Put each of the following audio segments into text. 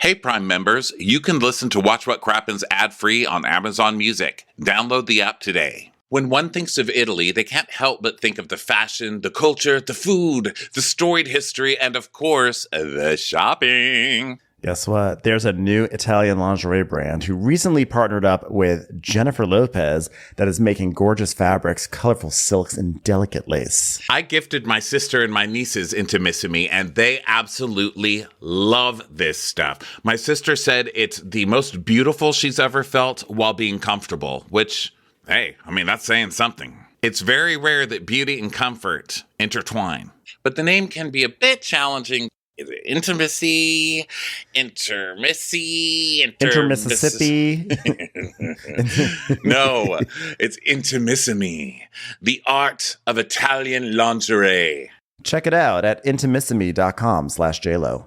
Hey, Prime members, you can listen to Watch What Crappens ad-free on Amazon Music. Download the app today. When one thinks of Italy, they can't help but think of the fashion, the culture, the food, the storied history, and of course, the shopping. Guess what? There's a new Italian lingerie brand who recently partnered up with Jennifer Lopez that is making gorgeous fabrics, colorful silks, and delicate lace. I gifted my sister and my nieces Intimissimi, and they absolutely love this stuff. My sister said it's the most beautiful she's ever felt while being comfortable, which, hey, I mean, that's saying something. It's very rare that beauty and comfort intertwine, but the name can be a bit challenging. Intimacy, Intermississippi. No, it's Intimissimi, the art of Italian lingerie. Check it out at intimissimi.com/JLo.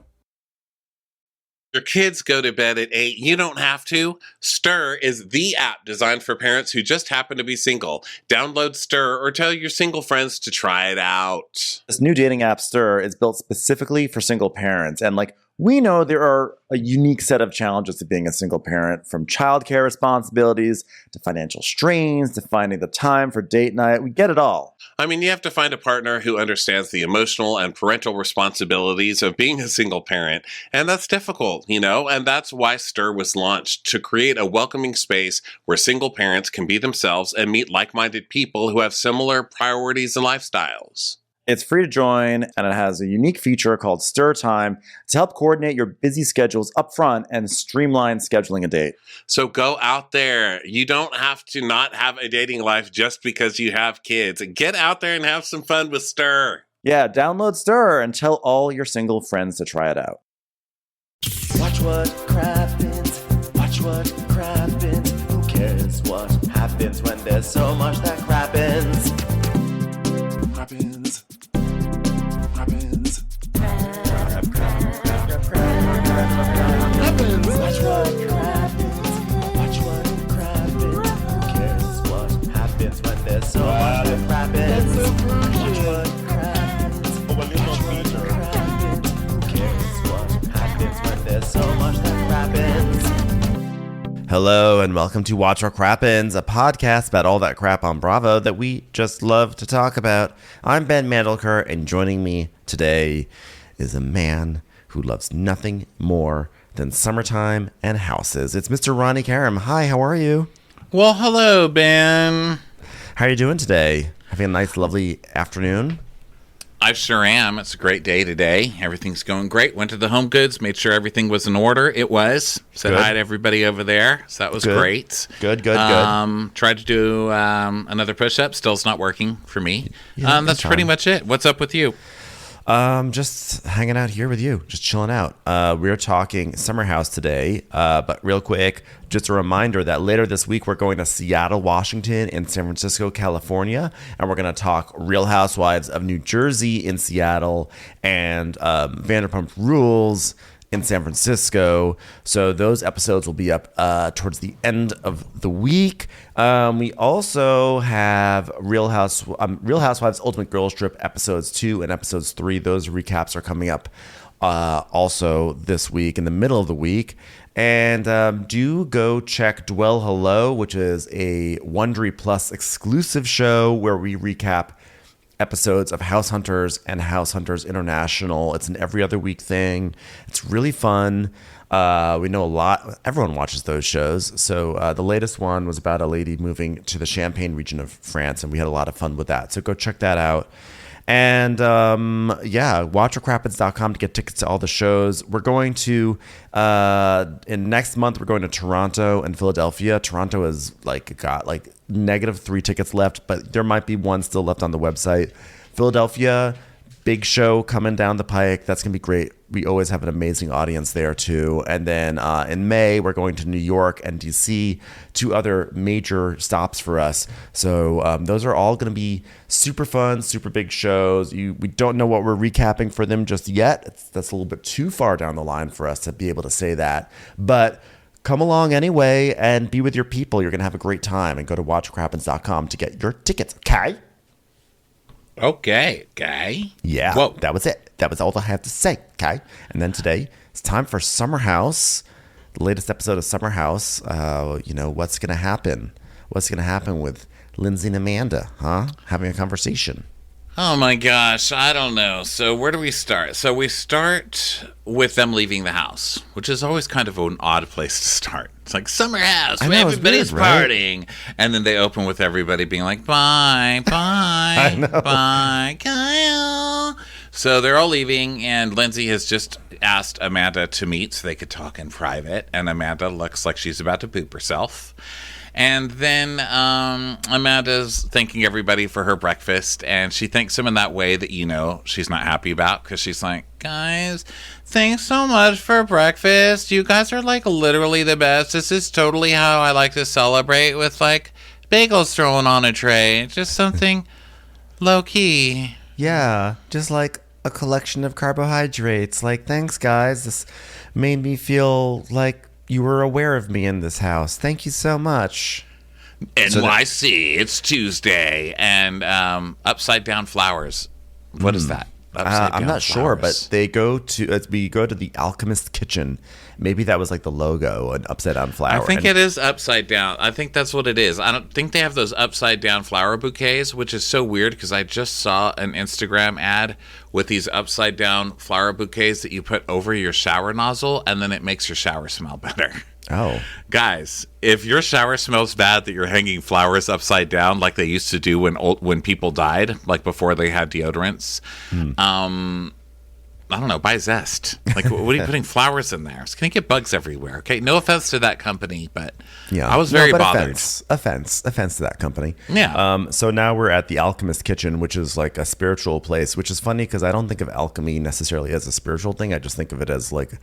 Your kids go to bed at 8. You don't have to. Stir is the app designed for parents who just happen to be single. Download Stir or tell your single friends to try it out. This new dating app, Stir, is built specifically for single parents. And we know there are a unique set of challenges to being a single parent, from childcare responsibilities to financial strains to finding the time for date night. We get it all. I mean, you have to find a partner who understands the emotional and parental responsibilities of being a single parent. And that's difficult, and that's why Stir was launched, to create a welcoming space where single parents can be themselves and meet like-minded people who have similar priorities and lifestyles. It's free to join, and it has a unique feature called Stir Time to help coordinate your busy schedules up front and streamline scheduling a date. So go out there. You don't have to not have a dating life just because you have kids. Get out there and have some fun with Stir. Yeah, download Stir and tell all your single friends to try it out. Watch what crappens. Watch what crappens. Who cares what happens when there's so much that crappens? Crappens. Crappens. Crappens. Watch what crappens. Watch what crappens. Who cares what happens when there's so much that crappens? Watch what crappens. Watch what crappens. Who cares what happens when there's so much that crappens? Hello and welcome to Watch What Crappens, a podcast about all that crap on Bravo that we just love to talk about. I'm Ben Mandelker, and joining me today is a man who loves nothing more than summertime and houses. It's Mr. Ronnie Karam. Hi, how are you? Well, hello, Ben. How are you doing today? Having a nice, lovely afternoon? I sure am. It's a great day today. Everything's going great. Went to the Home Goods, made sure everything was in order. It was. Said hi to everybody over there. So that was great. Good. Tried to do another push-up. Still's not working for me. Yeah, that's pretty much it. What's up with you? Just hanging out here with you, just chilling out. We're talking Summer House today, but real quick, just a reminder that later this week we're going to Seattle, Washington, and San Francisco, California, and we're going to talk Real Housewives of New Jersey in Seattle and Vanderpump Rules in San Francisco. So those episodes will be up towards the end of the week. We also have Real Housewives Ultimate Girls Trip episodes 2 and episodes 3. Those recaps are coming up also this week, in the middle of the week. And do go check Dwell Hello, which is a Wondery Plus exclusive show where we recap episodes of House Hunters and House Hunters International. It's an every other week thing. It's really fun. We know a lot. Everyone watches those shows. So the latest one was about a lady moving to the Champagne region of France, and we had a lot of fun with that. So go check that out. And watchwhatcrappens.com to get tickets to all the shows. We're going to, in next month, we're going to Toronto and Philadelphia. Toronto has got -3 tickets left, but there might be one still left on the website. Philadelphia, big show coming down the pike. That's going to be great. We always have an amazing audience there too. And then in May, we're going to New York and DC, 2 other major stops for us. So those are all going to be super fun, super big shows. We don't know what we're recapping for them just yet. That's a little bit too far down the line for us to be able to say that. But come along anyway and be with your people. You're going to have a great time. And go to watchcrappens.com to get your tickets, okay? Okay. Yeah, Whoa. that was it. That was all I have to say, okay? And then today, It's time for Summer House, the latest episode of Summer House. What's going to happen? What's going to happen with Lindsay and Amanda, having a conversation? Oh my gosh, I don't know. So where do we start? So we start with them leaving the house, which is always kind of an odd place to start. It's like summer house, where everybody's partying. And then they open with everybody being like, bye, bye, bye, Kyle. So they're all leaving, and Lindsay has just asked Amanda to meet so they could talk in private. And Amanda looks like she's about to poop herself. And then Amanda's thanking everybody for her breakfast, and she thanks them in that way that, she's not happy about, because she's like, guys, thanks so much for breakfast. You guys are, like, literally the best. This is totally how I like to celebrate, with, like, bagels thrown on a tray. Just something low-key. Yeah, just like a collection of carbohydrates. Like, thanks, guys. This made me feel like you were aware of me in this house. Thank you so much. NYC, it's Tuesday, and upside down flowers. What is that? I'm not sure, but we go to the Alchemist Kitchen. Maybe that was like the logo, an upside down flower. I think it is upside down. I think that's what it is. I don't think they have those upside down flower bouquets, which is so weird because I just saw an Instagram ad with these upside down flower bouquets that you put over your shower nozzle, and then it makes your shower smell better. Oh. Guys, if your shower smells bad that you're hanging flowers upside down like they used to do when people died, like before they had deodorants, I don't know, buy Zest. Like, what are you putting flowers in there? It's going to get bugs everywhere, okay? No offense to that company, but I was very bothered. Offense to that company. Yeah. So now we're at the Alchemist Kitchen, which is like a spiritual place, which is funny because I don't think of alchemy necessarily as a spiritual thing. I just think of it as like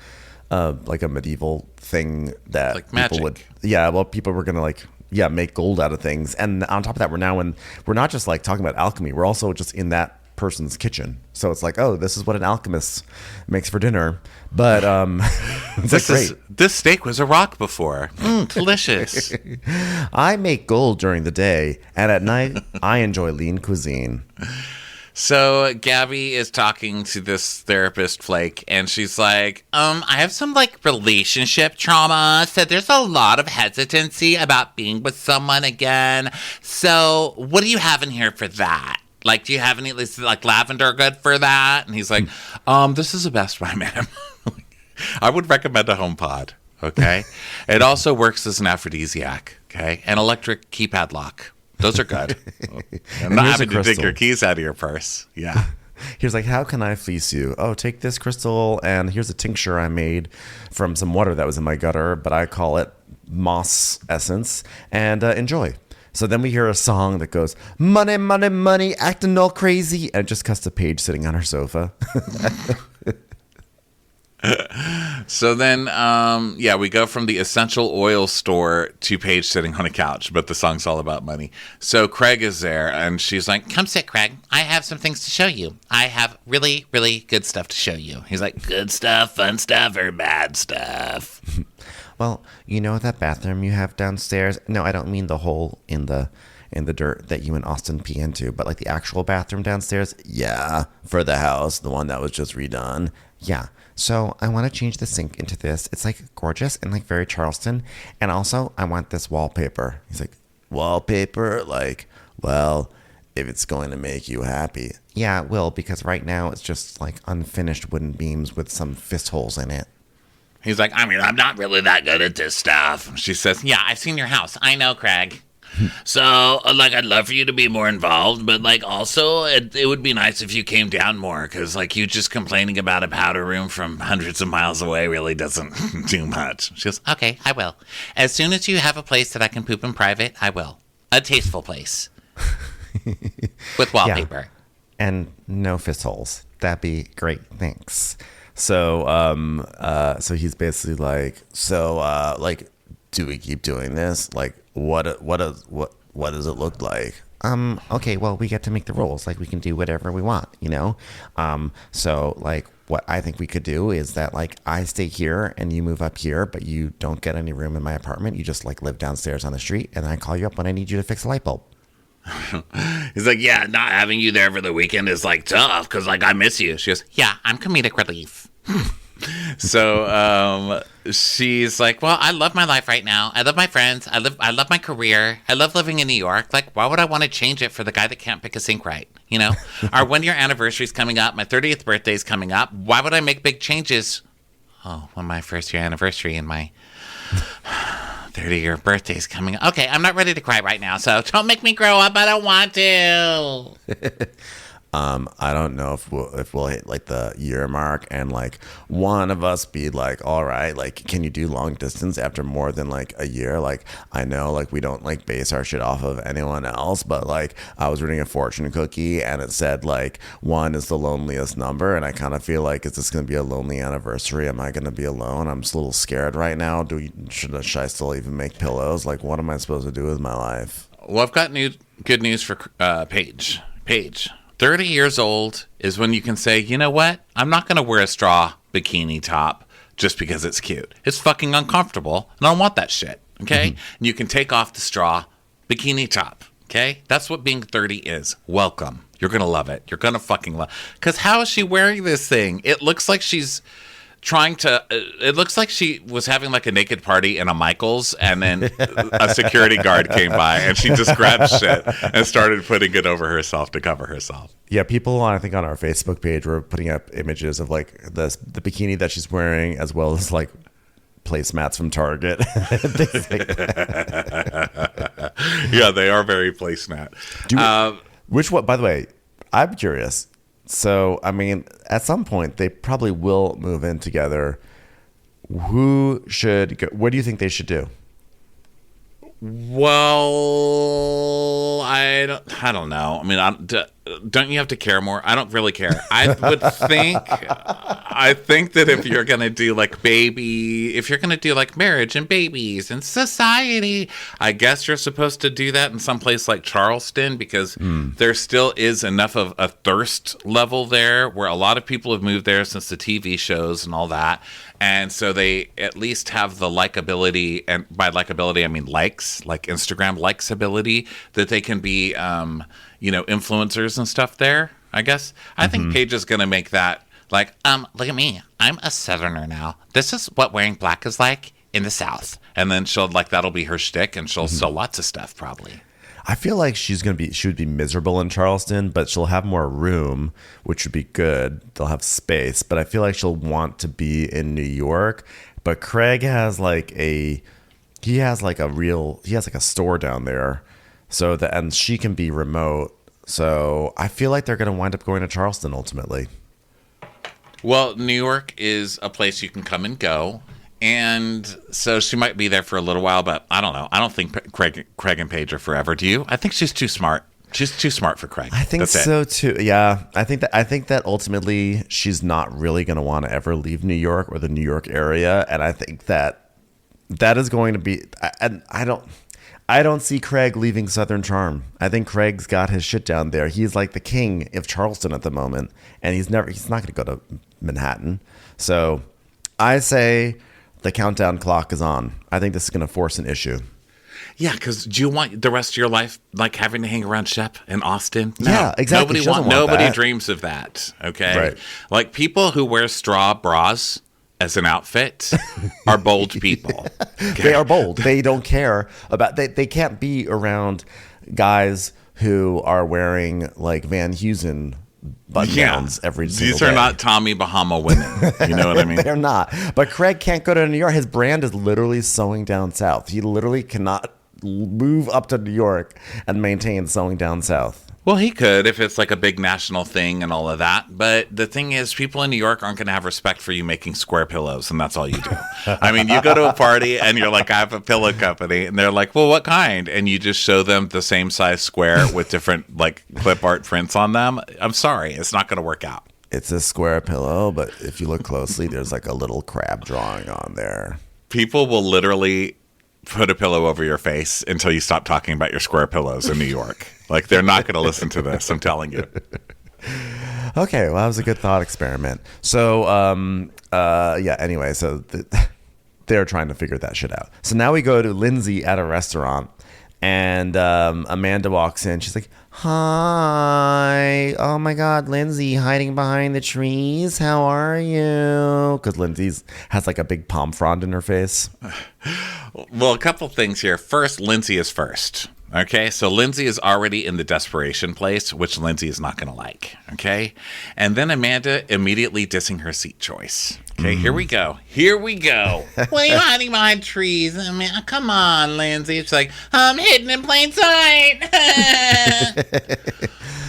a medieval thing that like people magic. People were going to make gold out of things. And on top of that, we're not just like talking about alchemy. We're also just in that person's kitchen, so it's like, oh, this is what an alchemist makes for dinner. But this steak was a rock before. Delicious. I make gold during the day, and at night I enjoy lean cuisine. So Gabby is talking to this therapist, Flake, and she's like, I have some like relationship trauma. So there's a lot of hesitancy about being with someone again. So what do you have in here for that? Like, do you have any, like, lavender good for that? And he's like, this is a Best Buy, ma'am. I would recommend a HomePod, okay? It also works as an aphrodisiac, okay? An electric keypad lock. Those are good. I'm not having to dig your keys out of your purse. Yeah. He was like, how can I fleece you? Oh, take this crystal, and here's a tincture I made from some water that was in my gutter, but I call it moss essence, and enjoy. So then we hear a song that goes, money, money, money, acting all crazy. And it just cuts to Paige sitting on her sofa. So then, we go from the essential oil store to Paige sitting on a couch, but the song's all about money. So Craig is there, and she's like, come sit, Craig. I have some things to show you. I have really, really good stuff to show you. He's like, good stuff, fun stuff, or bad stuff? Well, you know that bathroom you have downstairs? No, I don't mean the hole in the dirt that you and Austin pee into, but like the actual bathroom downstairs? Yeah, for the house, the one that was just redone. Yeah. So I want to change the sink into this. It's like gorgeous and like very Charleston. And also I want this wallpaper. He's like, wallpaper? Like, well, if it's going to make you happy. Yeah, it will, because right now it's just like unfinished wooden beams with some fist holes in it. He's like, I'm not really that good at this stuff. She says, yeah, I've seen your house. I know, Craig. So, like, I'd love for you to be more involved, but, like, also, it would be nice if you came down more, because, like, you just complaining about a powder room from hundreds of miles away really doesn't do much. She goes, okay, I will. As soon as you have a place that I can poop in private, I will. A tasteful place. With wallpaper. Yeah. And no fist holes. That'd be great. Thanks. So, so he's basically like, like, do we keep doing this? Like, what does it look like? Okay, well, we get to make the rules. Like, we can do whatever we want, you know? So, like, what I think we could do is that, like, I stay here and you move up here, but you don't get any room in my apartment. You just, like, live downstairs on the street, and I call you up when I need you to fix a light bulb. He's like, yeah, not having you there for the weekend is, like, tough, because, like, I miss you. She goes, yeah, I'm comedic relief. So she's like, well, I love my life right now. I love my friends. I love my career. I love living in New York. Like, why would I want to change it for the guy that can't pick a sink right? You know, our 1 year anniversary is coming up. My 30th birthday is coming up. Why would I make big changes? Oh, when my first year anniversary and my 30-year birthday is coming up. Okay, I'm not ready to cry right now, so don't make me grow up. I don't want to. I don't know if we'll hit like the year mark and like one of us be like, all right, like, can you do long distance after more than like a year? Like, I know like we don't like base our shit off of anyone else, but like I was reading a fortune cookie and it said like 1 is the loneliest number, and I kind of feel like, is this going to be a lonely anniversary? Am I going to be alone? I'm just a little scared right now. Should I still even make pillows? Like, what am I supposed to do with my life? Well, I've got good news for Paige. 30 years old is when you can say, you know what? I'm not going to wear a straw bikini top just because it's cute. It's fucking uncomfortable, and I don't want that shit, okay? Mm-hmm. And you can take off the straw bikini top, okay? That's what being 30 is. Welcome. You're going to love it. You're going to fucking love it. Because how is she wearing this thing? It looks like she's it looks like she was having like a naked party in a Michael's, and then a security guard came by and she just grabbed shit and started putting it over herself to cover herself. Yeah, people, I think on our Facebook page were putting up images of like the bikini that she's wearing, as well as like placemats from Target. Yeah, they are very placemat. Which one, by the way, I'm curious. So, I mean, at some point, they probably will move in together. Who should go? What do you think they should do? Well, I don't know. I mean, don't you have to care more? I don't really care. I think that if you're going to do like marriage and babies and society, I guess you're supposed to do that in some place like Charleston, because there still is enough of a thirst level there where a lot of people have moved there since the TV shows and all that. And so they at least have the likability, and by likability, I mean likes, like Instagram likes ability, that they can be, influencers and stuff there, I guess. I think Paige is going to make that like, look at me. I'm a Southerner now. This is what wearing black is like in the South. And then that'll be her shtick, and she'll sell lots of stuff probably. I feel like she would be miserable in Charleston, but she'll have more room, which would be good. They'll have space, but I feel like she'll want to be in New York. But Craig has like a store down there, and she can be remote. So I feel like they're going to wind up going to Charleston ultimately. Well, New York is a place you can come and go. And so she might be there for a little while, but I don't know. I don't think Craig and Paige are forever. Do you? I think she's too smart. She's too smart for Craig. I think so too. Yeah, I think that ultimately she's not really going to want to ever leave New York or the New York area, and I think that is going to be. And I don't see Craig leaving Southern Charm. I think Craig's got his shit down there. He's like the king of Charleston at the moment, and he's not going to go to Manhattan. So I say the countdown clock is on. I think this is going to force an issue. Yeah, because do you want the rest of your life like having to hang around Shep in Austin? No. Yeah, exactly. Nobody dreams of that. Okay, right. Like people who wear straw bras as an outfit are bold people. Okay? They are bold. They don't care about. They can't be around guys who are wearing like Van Heusen button downs every single day. These are not Tommy Bahama women. You know what I mean? They're not. But Craig can't go to New York. His brand is literally sewing down south. He literally cannot move up to New York and maintain sewing down south. Well, he could if it's like a big national thing and all of that. But the thing is, people in New York aren't going to have respect for you making square pillows, and that's all you do. I mean, you go to a party and you're like, I have a pillow company. And they're like, well, what kind? And you just show them the same size square with different like clip art prints on them. I'm sorry, it's not going to work out. It's a square pillow, but if you look closely, there's like a little crab drawing on there. People will literally put a pillow over your face until you stop talking about your square pillows in New York. Like, they're not going to listen to this, I'm telling you. Okay, well, that was a good thought experiment. So, anyway, so they're trying to figure that shit out. So now we go to Lindsay at a restaurant, And Amanda walks in. She's like, hi. Oh my God, Lindsay hiding behind the trees. How are you? Because Lindsay has like a big palm frond in her face. Well, a couple things here. First, Lindsay is first. Okay, so Lindsay is already in the desperation place, which Lindsay is not going to like. Okay, and then Amanda immediately dissing her seat choice. Okay, here we go. What are you hiding behind trees? I mean, come on, Lindsay. It's like, I'm hidden in plain sight.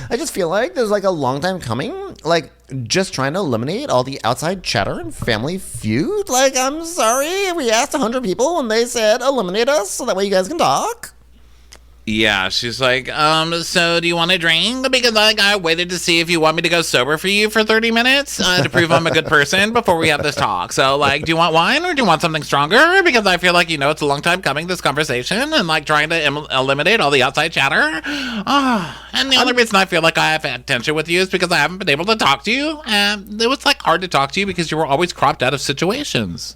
I just feel like there's like a long time coming, like just trying to eliminate all the outside chatter and family feud. Like, I'm sorry, we asked 100 people and they said eliminate us so that way you guys can talk. Yeah, she's like, so do you want a drink? Because I waited to see if you want me to go sober for you for 30 minutes to prove I'm a good person before we have this talk. So, like, do you want wine or do you want something stronger? Because I feel like, it's a long time coming, this conversation, and, like, trying to eliminate all the outside chatter. And the only reason I feel like I have had tension with you is because I haven't been able to talk to you. And it was, like, hard to talk to you because you were always cropped out of situations.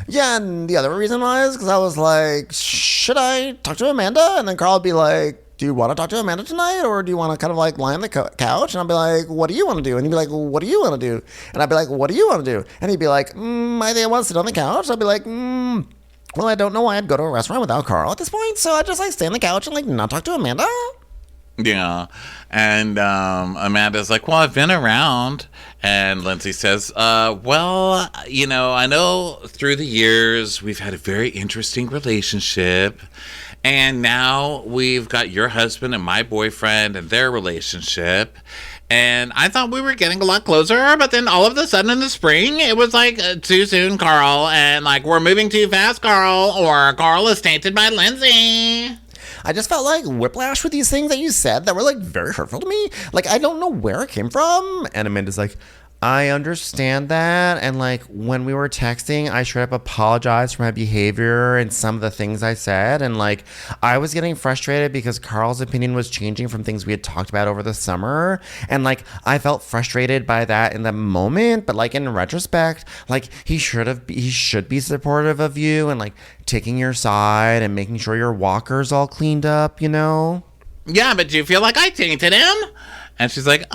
Yeah, and the other reason was because I was like, should I talk to Amanda? And then Carl would be like, do you want to talk to Amanda tonight? Or do you want to kind of like lie on the couch? And I'd be like, what do you want to do? And he'd be like, what do you want to do? And I'd be like, what do you want to do? And he'd be like, I think I want to sit on the couch. I'd be like, well, I don't know why I'd go to a restaurant without Carl at this point. So I'd just like stay on the couch and like not talk to Amanda. Yeah. And Amanda's like, well, I've been around. And Lindsay says, well, I know through the years we've had a very interesting relationship. And now we've got your husband and my boyfriend and their relationship. And I thought we were getting a lot closer, but then all of a sudden in the spring, it was like too soon, Carl. And like, we're moving too fast, Carl, or Carl is tainted by Lindsay. I just felt like whiplash with these things that you said that were like very hurtful to me. Like, I don't know where it came from. And Amanda's like, I understand that. And like when we were texting, I straight up apologized for my behavior and some of the things I said. And like I was getting frustrated because Carl's opinion was changing from things we had talked about over the summer. And like I felt frustrated by that in the moment. But like in retrospect, like he should be supportive of you and like taking your side and making sure your walker's all cleaned up, Yeah, but do you feel like I tainted him? And she's like,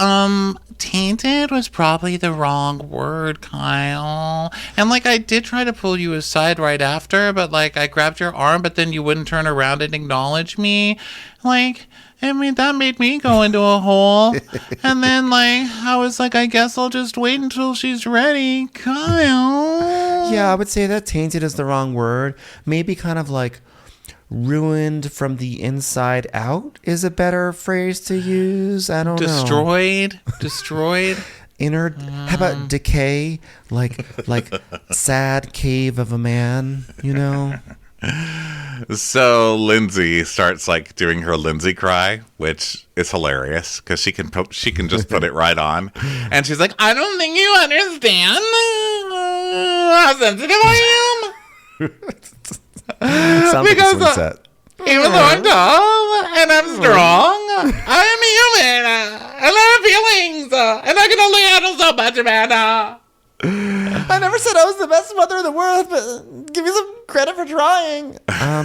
tainted was probably the wrong word, Kyle. And, like, I did try to pull you aside right after, but, like, I grabbed your arm, but then you wouldn't turn around and acknowledge me. Like, I mean, that made me go into a hole. And then, like, I was like, I guess I'll just wait until she's ready, Kyle. Yeah, I would say that tainted is the wrong word. Maybe kind of like ruined from the inside out is a better phrase to use. I don't know. Destroyed. How about decay? Like sad cave of a man, So Lindsay starts like doing her Lindsay cry, which is hilarious because she can just put it right on, and she's like, "I don't think you understand how sensitive I am." Sounds because like a swing set. Even though I'm tall and I'm strong, I'm human. And I have feelings, and I can only handle so much, Amanda. I never said I was the best mother in the world, but give me some credit for trying.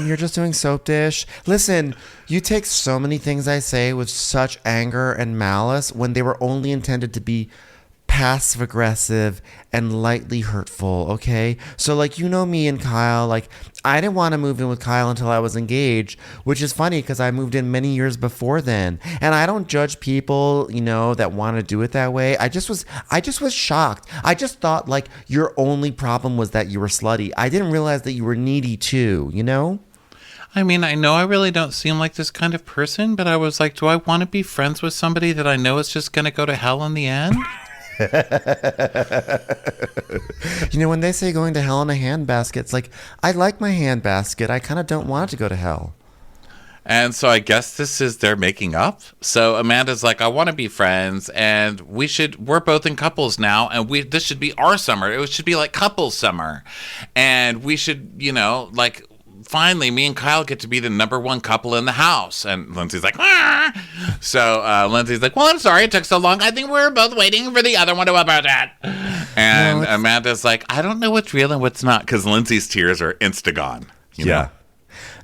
You're just doing soap dish. Listen, you take so many things I say with such anger and malice when they were only intended to be passive aggressive and lightly hurtful, okay? So like, me and Kyle, like I didn't want to move in with Kyle until I was engaged, which is funny because I moved in many years before then. And I don't judge people, that want to do it that way. I just was shocked. I just thought like your only problem was that you were slutty. I didn't realize that you were needy too, I mean, I know I really don't seem like this kind of person, but I was like, do I want to be friends with somebody that I know is just going to go to hell in the end? When they say going to hell in a handbasket, it's like, I like my handbasket. I kind of don't want it to go to hell. And so I guess this is their making up. So Amanda's like, I want to be friends, and we're both in couples now, and this should be our summer. It should be like couples summer. And we should, like, finally, me and Kyle get to be the number one couple in the house. And Lindsay's like, ah! So Lindsay's like, well, I'm sorry it took so long. I think we're both waiting for the other one to about that. And Amanda's like, I don't know what's real and what's not, because Lindsay's tears are insta-gone. You know?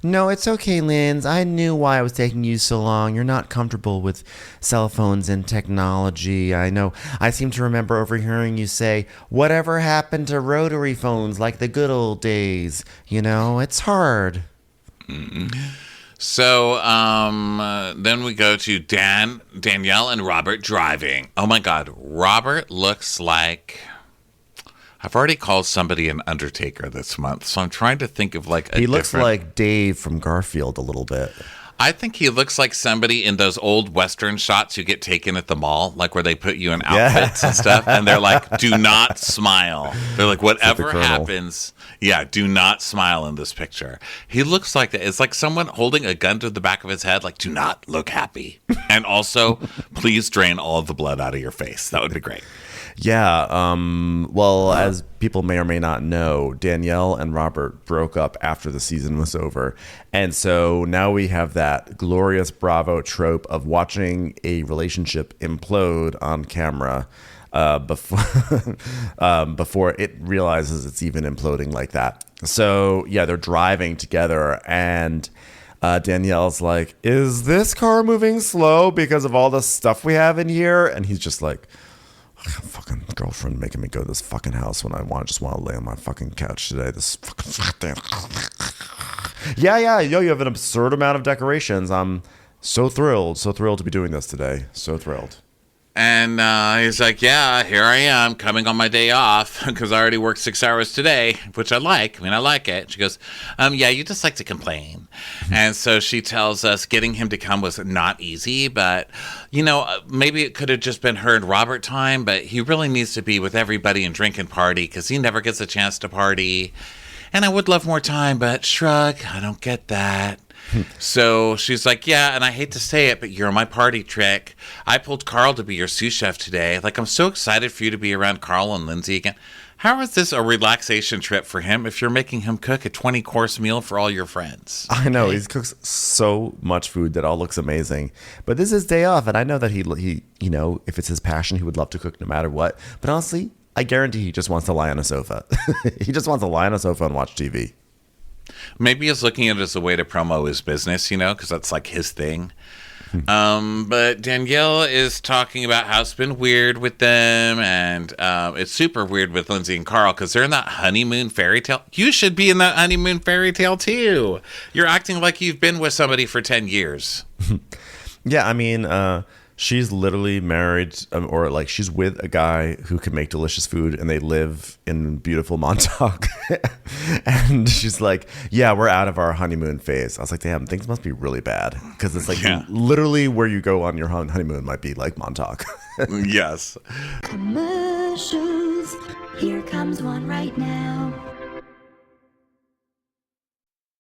No, it's okay, Linz. I knew why it was taking you so long. You're not comfortable with cell phones and technology. I know. I seem to remember overhearing you say, whatever happened to rotary phones like the good old days? You know, it's hard. So then we go to Danielle, and Robert driving. Oh my God, Robert looks like... I've already called somebody an Undertaker this month, so I'm trying to think of like a He looks different... like Dave from Garfield a little bit. I think he looks like somebody in those old Western shots you get taken at the mall, like where they put you in outfits and stuff, and they're like, do not smile. They're like, whatever happens, do not smile in this picture. He looks like that. It's like someone holding a gun to the back of his head, like, do not look happy. And also, please drain all of the blood out of your face. That would be great. Yeah. Well, as people may or may not know, Danielle and Robert broke up after the season was over. And so now we have that glorious Bravo trope of watching a relationship implode on camera before it realizes it's even imploding like that. So, yeah, they're driving together and Danielle's like, is this car moving slow because of all the stuff we have in here? And he's just like, fucking girlfriend making me go to this fucking house when I just want to lay on my fucking couch today. This fucking yeah. Yo, you have an absurd amount of decorations. I'm so thrilled to be doing this today. So thrilled. And he's like, yeah, here I am coming on my day off because I already worked 6 hours today, which I like. I mean, I like it. She goes, yeah, you just like to complain. And so she tells us getting him to come was not easy, but, you know, maybe it could have just been her and Robert time, but he really needs to be with everybody and drink and party because he never gets a chance to party. And I would love more time, but shrug, I don't get that. So she's like, yeah, and I hate to say it, but you're my party trick. I pulled Carl to be your sous chef today. Like, I'm so excited for you to be around Carl and Lindsay again. How is this a relaxation trip for him if you're making him cook a 20-course meal for all your friends? I know. He cooks so much food that all looks amazing. But this is his day off, and I know that he you know, if it's his passion, he would love to cook no matter what. But honestly, I guarantee he just wants to lie on a sofa. He just wants to lie on a sofa and watch TV. Maybe he's looking at it as a way to promo his business, you know, because that's like his thing. But Danielle is talking about how it's been weird with them, and it's super weird with Lindsay and Carl because they're in that honeymoon fairy tale. You should be in that honeymoon fairy tale too. You're acting like you've been with somebody for 10 years. Yeah, I mean, she's literally married, or like she's with a guy who can make delicious food, and they live in beautiful Montauk. And she's like, yeah, we're out of our honeymoon phase. I was like, damn, things must be really bad because it's like literally where you go on your honeymoon might be like Montauk. Yes. Commercials. Here comes one right now.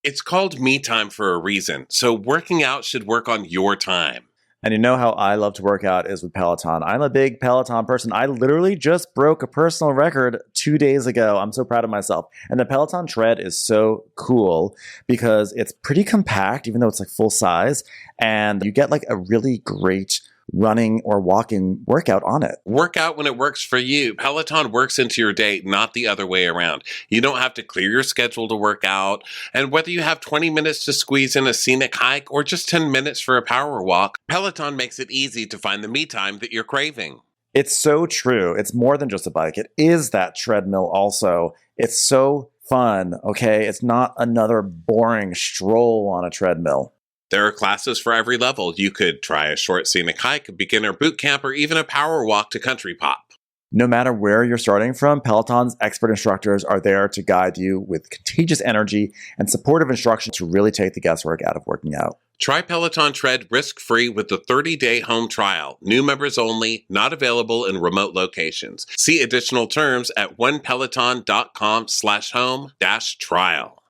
It's called me time for a reason, so working out should work on your time. And you know how I love to work out is with Peloton. I'm a big Peloton person. I literally just broke a personal record 2 days ago. I'm so proud of myself. And the Peloton tread is so cool because it's pretty compact, even though it's like full size. And you get like a really great running or walking workout on it. Work out when it works for you. Peloton works into your day, not the other way around. You don't have to clear your schedule to work out. And whether you have 20 minutes to squeeze in a scenic hike or just 10 minutes for a power walk, Peloton makes it easy to find the me time that you're craving. It's so true. It's more than just a bike. It is that treadmill also. It's so fun, okay? It's not another boring stroll on a treadmill. There are classes for every level. You could try a short scenic hike, a beginner boot camp, or even a power walk to country pop. No matter where you're starting from, Peloton's expert instructors are there to guide you with contagious energy and supportive instruction to really take the guesswork out of working out. Try Peloton Tread risk-free with the 30-day home trial. New members only, not available in remote locations. See additional terms at onepeloton.com/home-trial.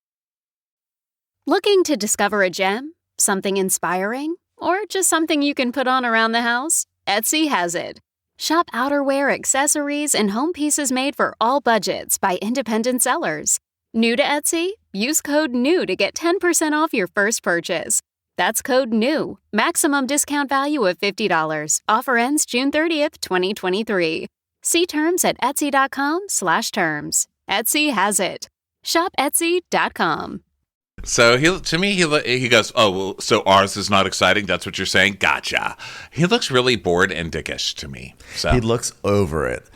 Looking to discover a gem? Something inspiring? Or just something you can put on around the house? Etsy has it. Shop outerwear, accessories, and home pieces made for all budgets by independent sellers. New to Etsy? Use code NEW to get 10% off your first purchase. That's code NEW. Maximum discount value of $50. Offer ends June 30th, 2023. See terms at etsy.com/terms. Etsy has it. Shop Etsy.com. So he goes, oh, well, so ours is not exciting. That's what you're saying. Gotcha. He looks really bored and dickish to me. So He looks over it.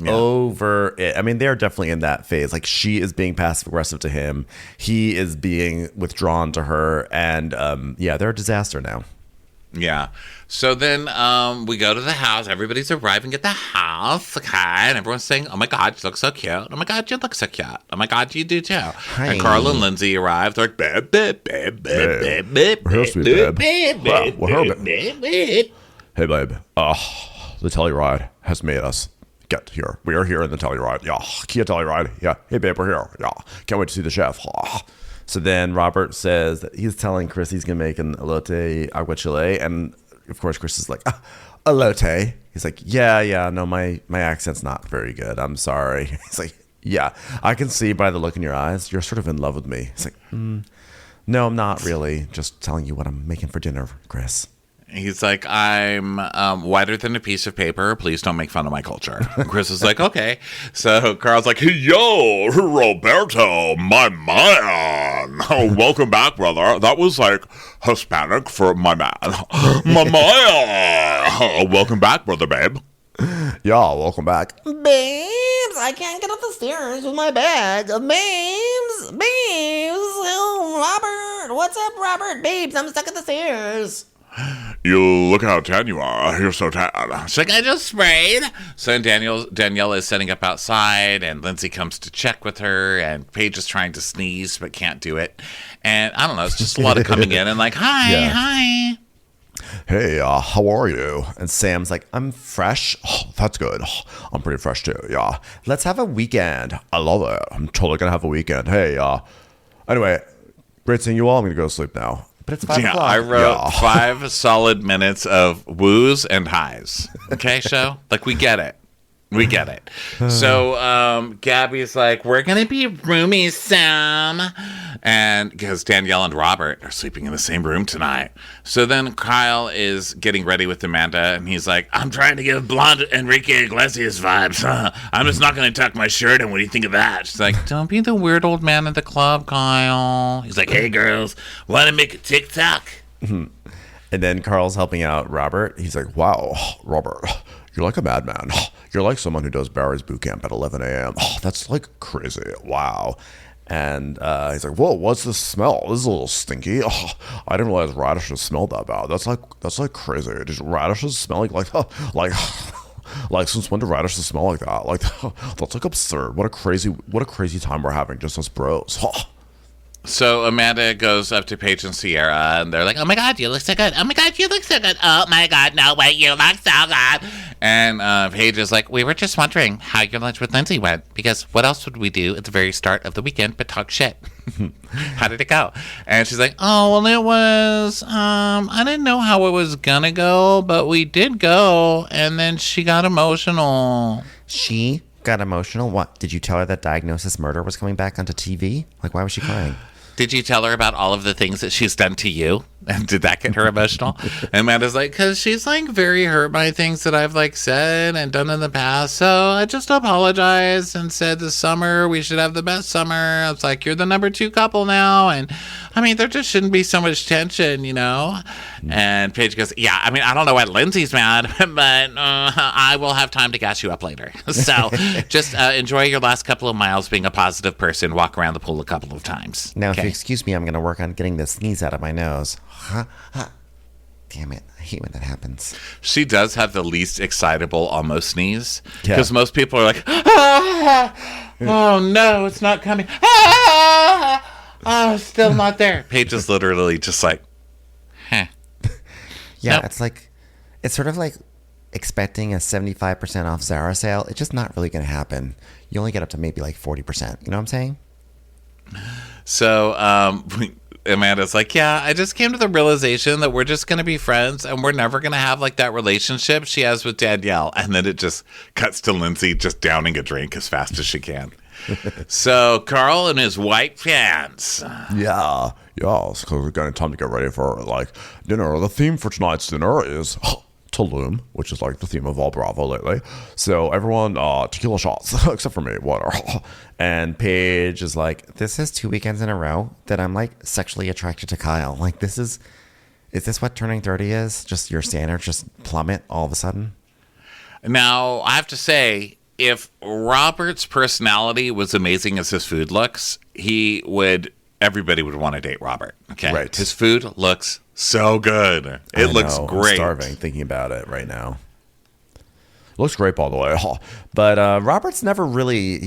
Over it. I mean, they're definitely in that phase. Like, she is being passive aggressive to him. He is being withdrawn to her. And they're a disaster now. yeah. So then we go to the house. Everybody's arriving at the house. Okay. And everyone's saying, oh my God, you look so cute. Oh my God, you look so cute. Oh my God, you do too. Hi. And Carl and Lindsay arrived. They're like, babe, babe, babe, babe, babe, We're here, sweet babe, babe. Well, babe, babe, babe. Hey, babe. The Telluride has made us get here. We are here in the Telluride. Yeah. Kia Telluride. Yeah. Hey, babe, we're here. Yeah. Can't wait to see the chef. So then Robert says that he's telling Chris he's going to make an elote aguachile. And, of course, Chris is like, elote? He's like, yeah, no, my accent's not very good. I'm sorry. He's like, yeah, I can see by the look in your eyes, you're sort of in love with me. He's like, no, I'm not really. Just telling you what I'm making for dinner, Chris. He's like, I'm whiter than a piece of paper. Please don't make fun of my culture. And Chris is like, okay. So Carl's like, hey, yo, Roberto, my man. Oh, welcome back, brother. That was like Hispanic for my man. My man. Oh, welcome back, brother, babe. Yeah, welcome back. Babes, I can't get up the stairs with my bag. Babes. Oh, Robert. What's up, Robert? Babes, I'm stuck at the stairs. You look how tan you are. You're so tan. She's like, I just sprayed. So Danielle is setting up outside, and Lindsay comes to check with her, and Paige is trying to sneeze but can't do it. And I don't know, it's just a lot of coming in and like, hi. Hey, how are you? And Sam's like, I'm fresh. Oh, that's good. I'm pretty fresh too. Yeah. Let's have a weekend. I love it. I'm totally going to have a weekend. Hey, anyway, great seeing you all. I'm going to go to sleep now. But it's 5 o'clock. I wrote 5 solid minutes of woos and highs. Okay, show? Like, we get it. We get it. So Gabby's like, we're going to be roomies, Sam. And because Danielle and Robert are sleeping in the same room tonight. So then Kyle is getting ready with Amanda. And he's like, I'm trying to give blonde Enrique Iglesias vibes. I'm just not going to tuck my shirt in. What do you think of that? She's like, don't be the weird old man at the club, Kyle. He's like, hey, girls, want to make a TikTok? And then Carl's helping out Robert. He's like, wow, Robert, you're like a madman. You're like someone who does Barry's boot camp at 11 a.m. That's like crazy. Wow. And he's like, whoa, what's this smell? This is a little stinky. I didn't realize radishes smelled that bad. That's like crazy. Does radishes smell like since when do radishes smell like that? Like, that's like absurd. What a crazy time we're having, just us bros. So Amanda goes up to Paige and Sierra, and they're like, oh my God, you look so good. Oh my God, you look so good. Oh my God, no way, you look so good. And Paige is like, we were just wondering how your lunch with Lindsay went, because what else would we do at the very start of the weekend but talk shit? How did it go? And she's like, oh, well, it was, I didn't know how it was gonna go, but we did go, and then she got emotional. She got emotional? What? Did you tell her that Diagnosis Murder was coming back onto TV? Like, why was she crying? Did you tell her about all of the things that she's done to you? And did that get her emotional? And Amanda's like, because she's like very hurt by things that I've like said and done in the past. So I just apologized and said this summer we should have the best summer. I was like, you're the number 2 couple now. And I mean, there just shouldn't be so much tension, you know? And Paige goes, yeah, I mean, I don't know why Lindsay's mad, but I will have time to gas you up later. So just enjoy your last couple of miles being a positive person. Walk around the pool a couple of times. Now, if you excuse me, I'm going to work on getting the sneeze out of my nose. Damn it. I hate when that happens. She does have the least excitable almost sneeze. Because most people are like, oh no, it's not coming. Oh, still not there. Paige is literally just like, Yeah, nope. It's sort of like expecting a 75% off Zara sale. It's just not really going to happen. You only get up to maybe like 40%. You know what I'm saying? So Amanda's like, yeah, I just came to the realization that we're just going to be friends and we're never going to have like that relationship she has with Danielle. And then it just cuts to Lindsay just downing a drink as fast as she can. So Carl and his white pants. Yeah, it's because we're getting time to get ready for like dinner. The theme for tonight's dinner is Tulum, which is like the theme of all Bravo lately. So everyone, tequila shots, except for me, water. And Paige is like, this is 2 weekends in a row that I'm like sexually attracted to Kyle. Like, is this what turning 30 is? Just your standards just plummet all of a sudden? Now, I have to say, if Robert's personality was amazing as his food looks, everybody would want to date Robert. Okay. Right. His food looks so good. It looks great. I'm starving thinking about it right now. Looks great, by the way. But Robert's never really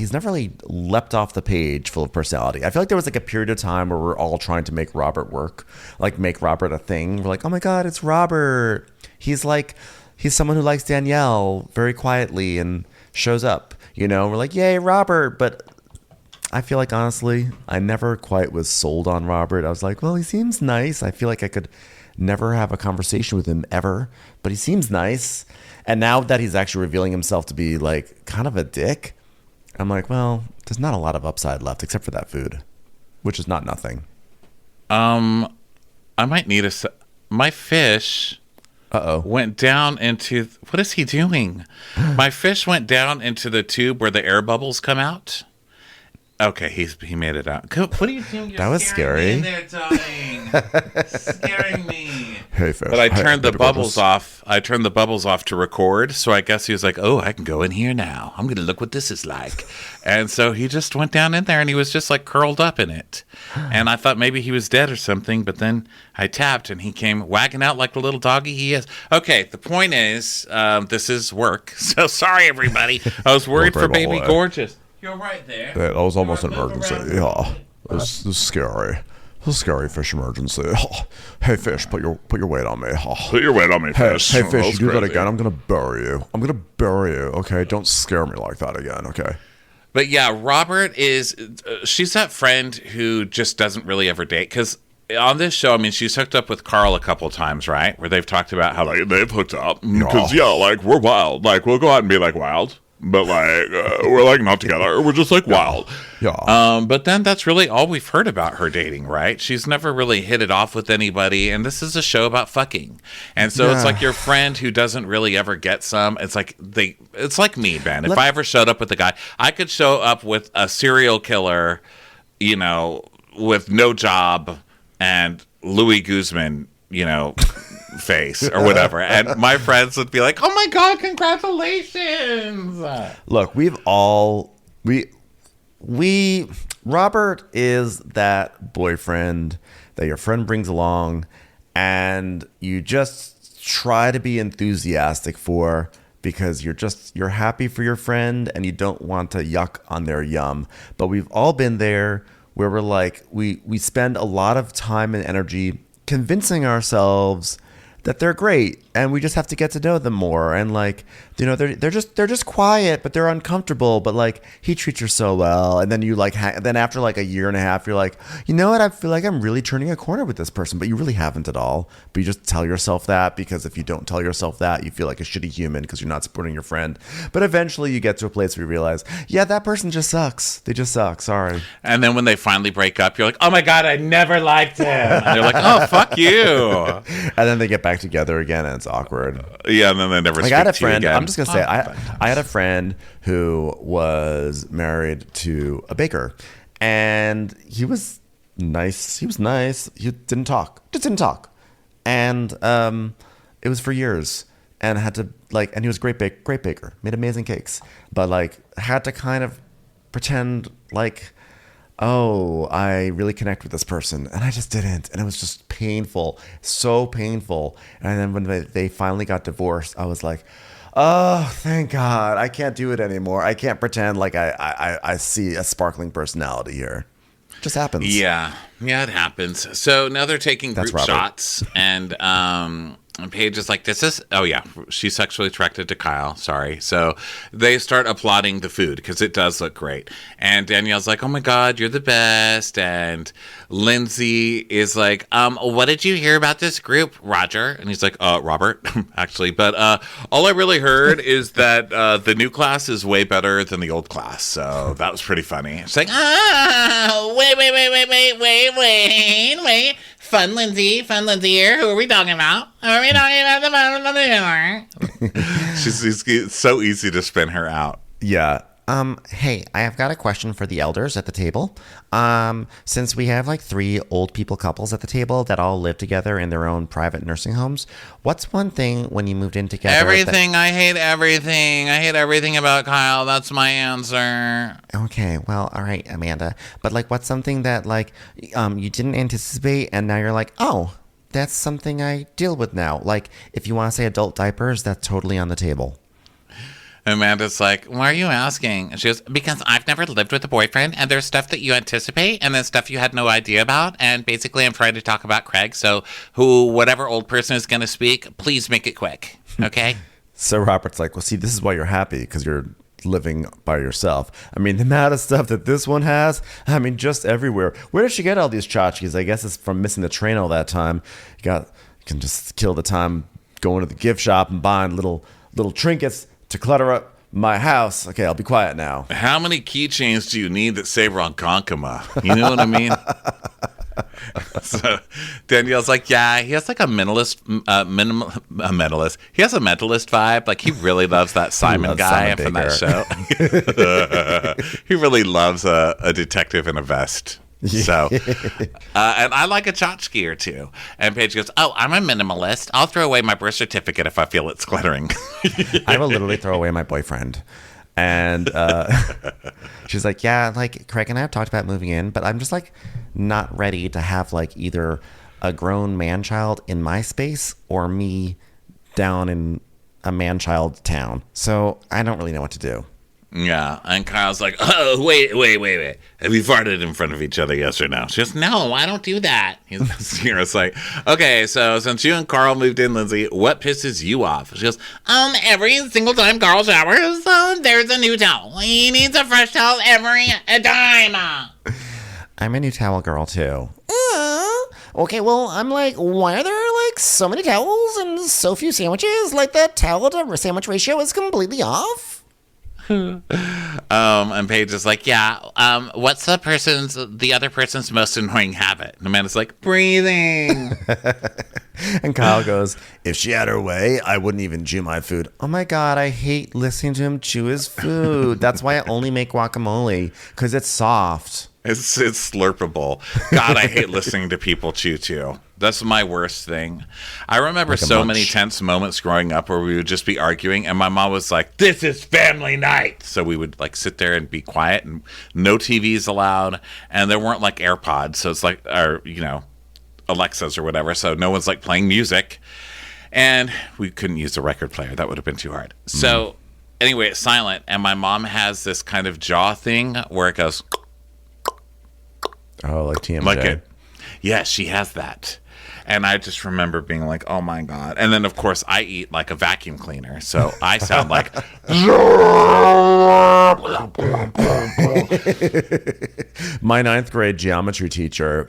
leapt off the page full of personality. I feel like there was like a period of time where we're all trying to make Robert work, like make Robert a thing. We're like, oh my God, it's Robert. He's someone who likes Danielle very quietly and shows up, we're like, yay, Robert. But I feel like, honestly, I never quite was sold on Robert. I was like, well, he seems nice. I feel like I could never have a conversation with him ever, but he seems nice. And now that he's actually revealing himself to be like kind of a dick, I'm like, well, there's not a lot of upside left except for that food, which is not nothing. I might need my fish went down into, what is he doing? My fish went down into the tube where the air bubbles come out. Okay, he made it out. What are you doing? You're that was scary. Me in there, darling. Scaring me. Hey, fish. But I turned the bubbles off. I turned the bubbles off to record. So I guess he was like, "Oh, I can go in here now. I'm going to look what this is like." And so he just went down in there, and he was just like curled up in it. And I thought maybe he was dead or something. But then I tapped, and he came wagging out like the little doggy he is. Okay, the point is, this is work. So sorry, everybody. I was worried for Baby Gorgeous. You're right there. That was almost an emergency. Yeah, this is scary. This is scary fish emergency. Hey, fish, put your weight on me. Put your weight on me, fish. Hey, fish, you do that again, I'm gonna bury you. Okay, don't scare me like that again. Okay. But yeah, Robert she's that friend who just doesn't really ever date because. On this show, I mean, she's hooked up with Carl a couple times, right? Where they've talked about how like they've hooked up because like we're wild. Like we'll go out and be like wild. But like we're like not together. We're just like wild. Yeah. But then that's really all we've heard about her dating, right? She's never really hit it off with anybody, and this is a show about fucking. And so it's like your friend who doesn't really ever get some. It's like me, Ben. If I ever showed up with a guy, I could show up with a serial killer, with no job and Louis Guzman, face or whatever, and my friends would be like, "Oh my God, congratulations!" Look, Robert is that boyfriend that your friend brings along, and you just try to be enthusiastic for because you're happy for your friend and you don't want to yuck on their yum. But we've all been there where we're like, we spend a lot of time and energy convincing ourselves that they're great, and we just have to get to know them more. And like, they're just quiet, but they're uncomfortable. But like, he treats her so well, and then you like, then after like a year and a half, you're like, you know what? I feel like I'm really turning a corner with this person, but you really haven't at all. But you just tell yourself that because if you don't tell yourself that, you feel like a shitty human because you're not supporting your friend. But eventually, you get to a place where you realize, yeah, that person just sucks. They just suck. Sorry. And then when they finally break up, you're like, oh my God, I never liked him. And they're like, oh, fuck you. And then they get back together again, and it's awkward. Yeah, and then they never. Like, I had a friend. I'm just gonna say, I had a friend who was married to a baker, and he was nice. He just didn't talk, and it was for years. And had to and he was a great baker, made amazing cakes, but like had to kind of pretend like, oh, I really connect with this person, and I just didn't, and it was just painful, so painful. And then when they finally got divorced, I was like, oh, thank God, I can't do it anymore. I can't pretend like I see a sparkling personality here. It just happens. Yeah, it happens. So now they're taking group shots, and Paige is like, she's sexually attracted to Kyle. Sorry. So they start applauding the food because it does look great. And Danielle's like, oh my God, you're the best. And Lindsay is like, what did you hear about this group, Roger? And he's like, Robert, actually. But all I really heard is that the new class is way better than the old class. So that was pretty funny. It's like, wait. Fun Lindsay here. Who are we talking about? It's so easy to spin her out. Yeah. Hey, I have got a question for the elders at the table. Since we have like 3 old people couples at the table that all live together in their own private nursing homes, what's one thing when you moved in together? Everything. I hate everything. I hate everything about Kyle. That's my answer. Okay, well, all right, Amanda. But like, what's something that like you didn't anticipate and now you're like, oh, that's something I deal with now. Like, if you want to say adult diapers, that's totally on the table. Amanda's like, why are you asking? And she goes, because I've never lived with a boyfriend, and there's stuff that you anticipate, and then stuff you had no idea about. And basically, I'm trying to talk about Craig. So whatever old person is going to speak, please make it quick. Okay? So Robert's like, well, see, this is why you're happy, because you're living by yourself. I mean, the amount of stuff that this one has, I mean, just everywhere. Where did she get all these tchotchkes? I guess it's from missing the train all that time. You can just kill the time going to the gift shop and buying little trinkets to clutter up my house. Okay, I'll be quiet now. How many keychains do you need that say Ronkonkoma? You know what I mean? So Danielle's like, yeah, he has like a mentalist. He has a mentalist vibe. Like, he really loves that Simon guy from that show. He really loves a detective in a vest. So, and I like a tchotchke or two. And Paige goes, oh, I'm a minimalist. I'll throw away my birth certificate if I feel it's glittering. I will literally throw away my boyfriend. And she's like, yeah, like Craig and I have talked about moving in, but I'm just like not ready to have like either a grown man-child in my space or me down in a man-child town. So I don't really know what to do. Yeah, and Kyle's like, oh, wait. Have you farted in front of each other, yes or no? She goes, no, I don't do that. It's like, okay, so since you and Carl moved in, Lindsay, what pisses you off? She goes, every single time Carl showers, there's a new towel. He needs a fresh towel every time. I'm a new towel girl, too. Okay, well, I'm like, why are there like so many towels and so few sandwiches? Like, that towel to sandwich ratio is completely off. And Paige is like, yeah, what's the other person's most annoying habit? And Amanda's like, breathing. And Kyle goes, if she had her way, I wouldn't even chew my food. Oh my God, I hate listening to him chew his food. That's why I only make guacamole, because it's soft. It's slurpable. God, I hate listening to people chew too. That's my worst thing. I remember so many tense moments growing up where we would just be arguing, and my mom was like, this is family night. So we would like sit there and be quiet, and no TVs allowed, and there weren't like AirPods, so it's like, or Alexas or whatever, so no one's like playing music, and we couldn't use a record player. That would have been too hard. So anyway, it's silent, and my mom has this kind of jaw thing where it goes, oh, like TMJ. Like it. Yeah, she has that. And I just remember being like, oh my God. And then, of course, I eat like a vacuum cleaner. So I sound like. My 9th grade geometry teacher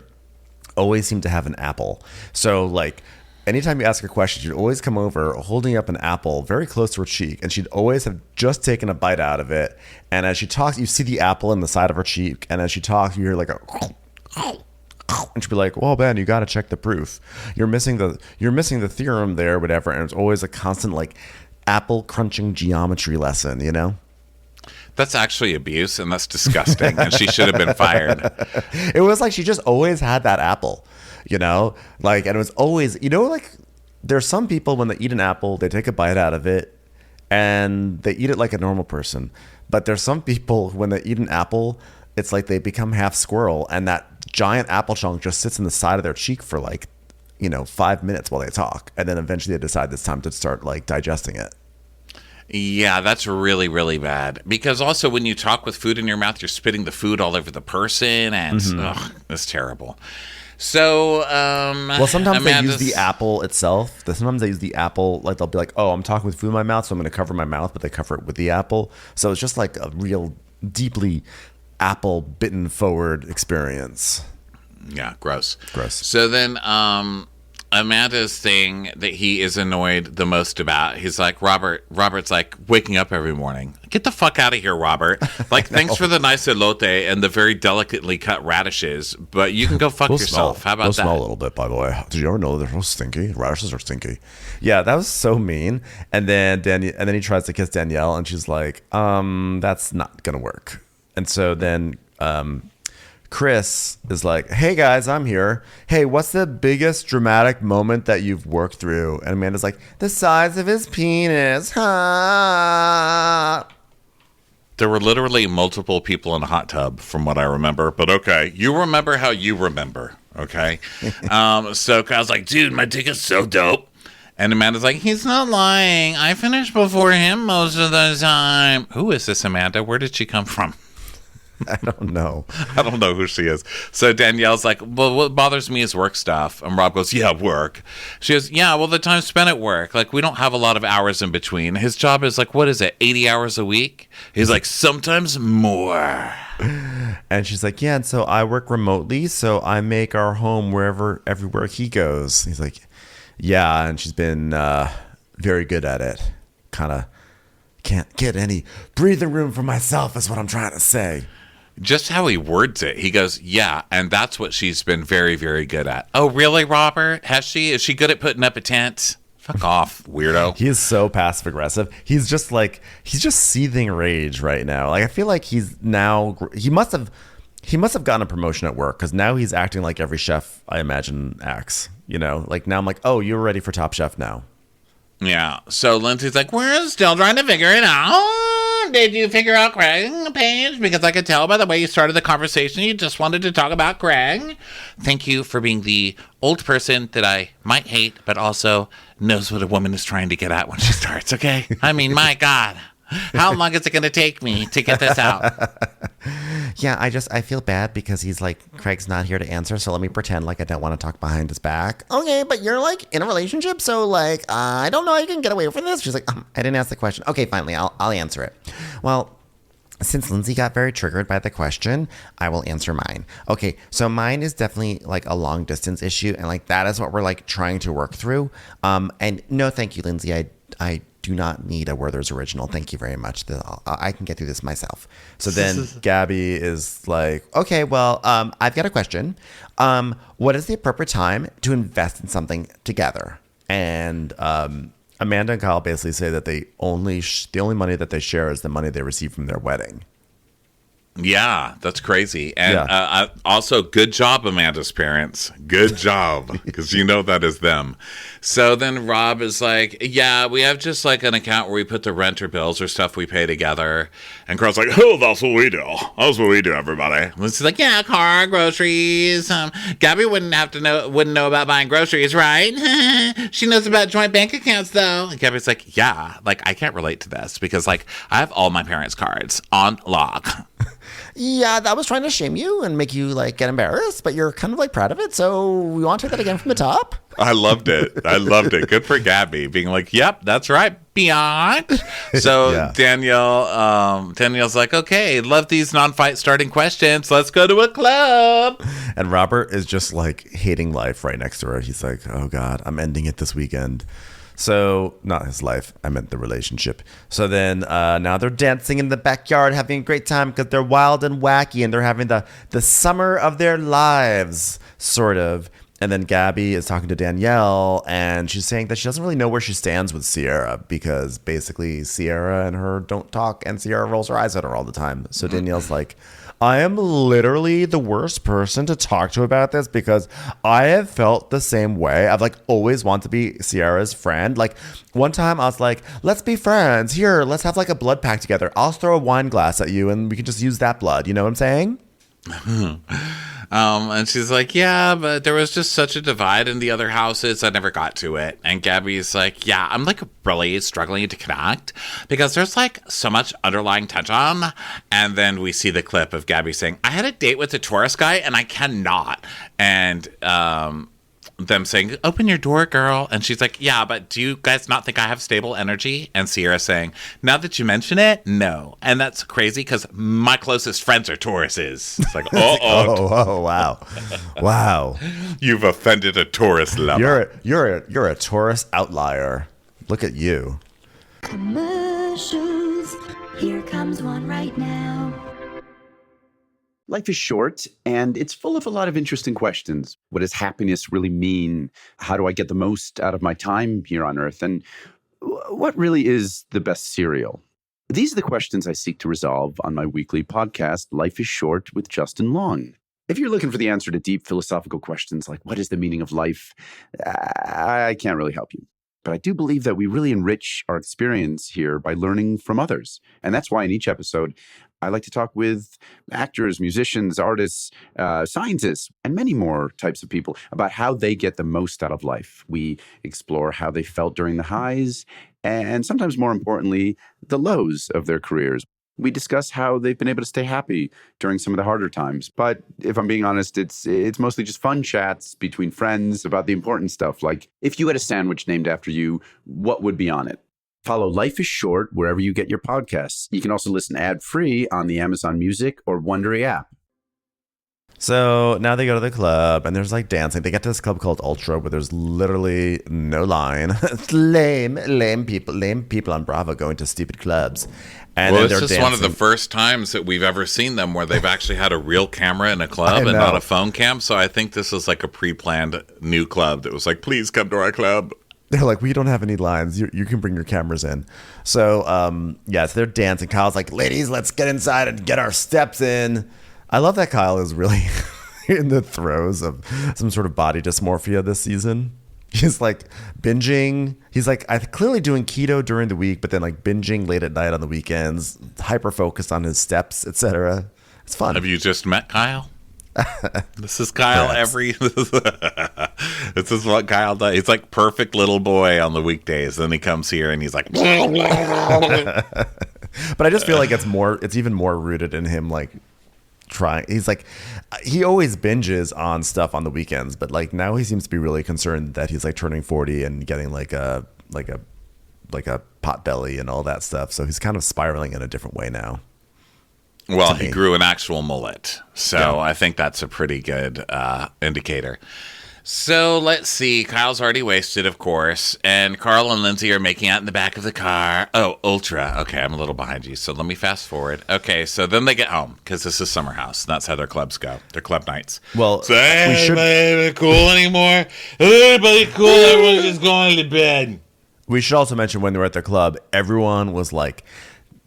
always seemed to have an apple. So, like, anytime you ask her a question, she'd always come over holding up an apple very close to her cheek. And she'd always have just taken a bite out of it. And as she talks, you see the apple in the side of her cheek. And as she talks, you hear like a. And she'd be like, well, Ben, you got to check the proof. You're missing the theorem there, whatever. And it's always a constant like apple crunching geometry lesson, you know? That's actually abuse, and that's disgusting. And she should have been fired. It was like she just always had that apple, you know? Like, and it was always, you know, like there's some people when they eat an apple, they take a bite out of it and they eat it like a normal person. But there's some people when they eat an apple, it's like they become half squirrel, and that giant apple chunk just sits in the side of their cheek for like, 5 minutes while they talk. And then eventually they decide it's time to start like digesting it. Yeah, that's really, really bad. Because also when you talk with food in your mouth, you're spitting the food all over the person, and it's terrible. So, well, sometimes they use the apple itself. Sometimes they use the apple, like they'll be like, oh, I'm talking with food in my mouth, so I'm going to cover my mouth, but they cover it with the apple. So it's just like a real deeply apple bitten forward experience. Yeah, gross. Gross. So then Amanda's thing that he is annoyed the most about, he's like, Robert's like waking up every morning. Get the fuck out of here, Robert. Like, thanks for the nice elote and the very delicately cut radishes, but you can go fuck yourself. How about that? They'll smell a little bit, by the way. Did you ever know they're so stinky? Radishes are stinky. Yeah, that was so mean. And then he tries to kiss Danielle, and she's like, that's not gonna work. And so then Chris is like, hey guys, I'm here. Hey, what's the biggest dramatic moment that you've worked through? And Amanda's like, the size of his penis. Ha. There were literally multiple people in a hot tub, from what I remember. But okay, you remember how you remember, okay? So Kyle's like, dude, my dick is so dope. And Amanda's like, he's not lying. I finished before him most of the time. Who is this Amanda? Where did she come from? I don't know. I don't know who she is. So Danielle's like, well, what bothers me is work stuff. And Rob goes, yeah, work. She goes, yeah, well, the time spent at work. Like, we don't have a lot of hours in between. His job is like, what is it, 80 hours a week? He's like, sometimes more. And she's like, yeah, and so I work remotely, so I make our home everywhere he goes. He's like, yeah, and she's been very good at it. Kind of can't get any breathing room for myself is what I'm trying to say. Just how he words it. He goes, yeah, and that's what she's been very, very good at. Oh, really, Robert? Has she? Is she good at putting up a tent? Fuck off, weirdo. He is so passive aggressive. He's just seething rage right now. Like, I feel like he must have gotten a promotion at work, because now he's acting like every chef I imagine acts. You know, like now I'm like, oh, you're ready for Top Chef now. Yeah. So Lindsay's like, we're still trying to figure it out. Did you figure out Craig, Paige? Because I could tell by the way you started the conversation, you just wanted to talk about Craig. Thank you for being the old person that I might hate, but also knows what a woman is trying to get at when she starts, okay? I mean, my God. How long is it going to take me to get this out? Yeah, I feel bad because he's like, Craig's not here to answer, so let me pretend like I don't want to talk behind his back. Okay, but you're like in a relationship, so like, I don't know how you can get away from this. She's like, I didn't ask the question. Okay, finally, I'll answer it. Well, since Lindsay got very triggered by the question, I will answer mine. Okay, so mine is definitely like a long distance issue, and like that is what we're like trying to work through. And no, thank you, Lindsay. I do not need a Werther's original. Thank you very much. I can get through this myself. So then Gabby is like, okay, well, I've got a question. What is the appropriate time to invest in something together? And Amanda and Kyle basically say that the only money that they share is the money they receive from their wedding. Yeah, that's crazy. And also, good job, Amanda's parents. Good job, because you know that is them. So then Rob is like, yeah, we have just like an account where we put the rent or bills or stuff we pay together. And Carl's like, oh, that's what we do. That's what we do, everybody. And she's like, yeah, car, groceries. Gabby wouldn't know about buying groceries, right? She knows about joint bank accounts, though. And Gabby's like, yeah, like I can't relate to this because like I have all my parents' cards on lock. Yeah, I was trying to shame you and make you like get embarrassed, but you're kind of like proud of it. So we want to take that again from the top. I loved it. Good for Gabby being like, yep, that's right, Biatch. So yeah. Danielle's like, okay, love these non-fight starting questions. Let's go to a club. And Robert is just like hating life right next to her. He's like, oh God, I'm ending it this weekend. So, not his life, I meant the relationship. So then now they're dancing in the backyard, having a great time because they're wild and wacky and they're having the summer of their lives, sort of. And then Gabby is talking to Danielle and she's saying that she doesn't really know where she stands with Sierra because basically Sierra and her don't talk and Sierra rolls her eyes at her all the time. So Danielle's like, I am literally the worst person to talk to about this because I have felt the same way. I've like always wanted to be Sierra's friend. Like one time I was like, let's be friends. Here, let's have like a blood pact together. I'll throw a wine glass at you and we can just use that blood. You know what I'm saying? And she's like, yeah, but there was just such a divide in the other houses. I never got to it. And Gabby's like, yeah, I'm like really struggling to connect because there's like so much underlying tension. And then we see the clip of Gabby saying, I had a date with a tourist guy and I cannot. And them saying, "Open your door, girl." And she's like, "Yeah, but do you guys not think I have stable energy?" And Sierra saying, "Now that you mention it, no." And that's crazy because my closest friends are Tauruses. It's like, Oh, wow. Wow. You've offended a Taurus lover. You're a Taurus outlier. Look at you. Commercials. Here comes one right now. Life is short, and it's full of a lot of interesting questions. What does happiness really mean? How do I get the most out of my time here on Earth? And what really is the best cereal? These are the questions I seek to resolve on my weekly podcast, Life is Short with Justin Long. If you're looking for the answer to deep philosophical questions like what is the meaning of life, I can't really help you. But I do believe that we really enrich our experience here by learning from others. And that's why in each episode, I like to talk with actors, musicians, artists, scientists, and many more types of people about how they get the most out of life. We explore how they felt during the highs and sometimes more importantly, the lows of their careers. We discuss how they've been able to stay happy during some of the harder times. But if I'm being honest, it's mostly just fun chats between friends about the important stuff. Like if you had a sandwich named after you, what would be on it? Follow Life is Short wherever you get your podcasts. You can also listen ad-free on the Amazon Music or Wondery app. So now they go to the club and there's like dancing. They get to this club called Ultra where there's literally no line. It's lame people on Bravo going to stupid clubs. And Well, then it's they're just dancing. one of the first times that we've ever seen them where they've actually had a real camera in a club I and know. not a phone cam. So I think this is like a pre-planned new club that was like, please come to our club. They're like, we don't have any lines. You can bring your cameras in. So, so they're dancing. Kyle's like, ladies, let's get inside and get our steps in. I love that Kyle is really in the throes of some sort of body dysmorphia this season. He's like binging. He's like clearly doing keto during the week, but then like binging late at night on the weekends, hyper focused on his steps, etc. It's fun. Have you just met Kyle? This is Kyle this is what Kyle does. He's like perfect little boy on the weekdays. Then he comes here and he's like, But I just feel like it's even more rooted in him like trying. He's like, he always binges on stuff on the weekends, but like now he seems to be really concerned that he's like turning 40 and getting like a pot belly and all that stuff. So he's kind of spiraling in a different way now. well, he grew an actual mullet. So Yeah. I think that's a pretty good indicator. So let's see. Kyle's already wasted, of course. And Carl and Lindsay are making out in the back of the car. Oh, Ultra. Okay, I'm a little behind you. So let me fast forward. Okay, so then they get home because this is Summer House. And that's how their clubs go. Their club nights. Well, So, hey, we should everybody cool anymore? Everybody cool? Everyone's just going to bed. we should also mention when they were at their club, everyone was like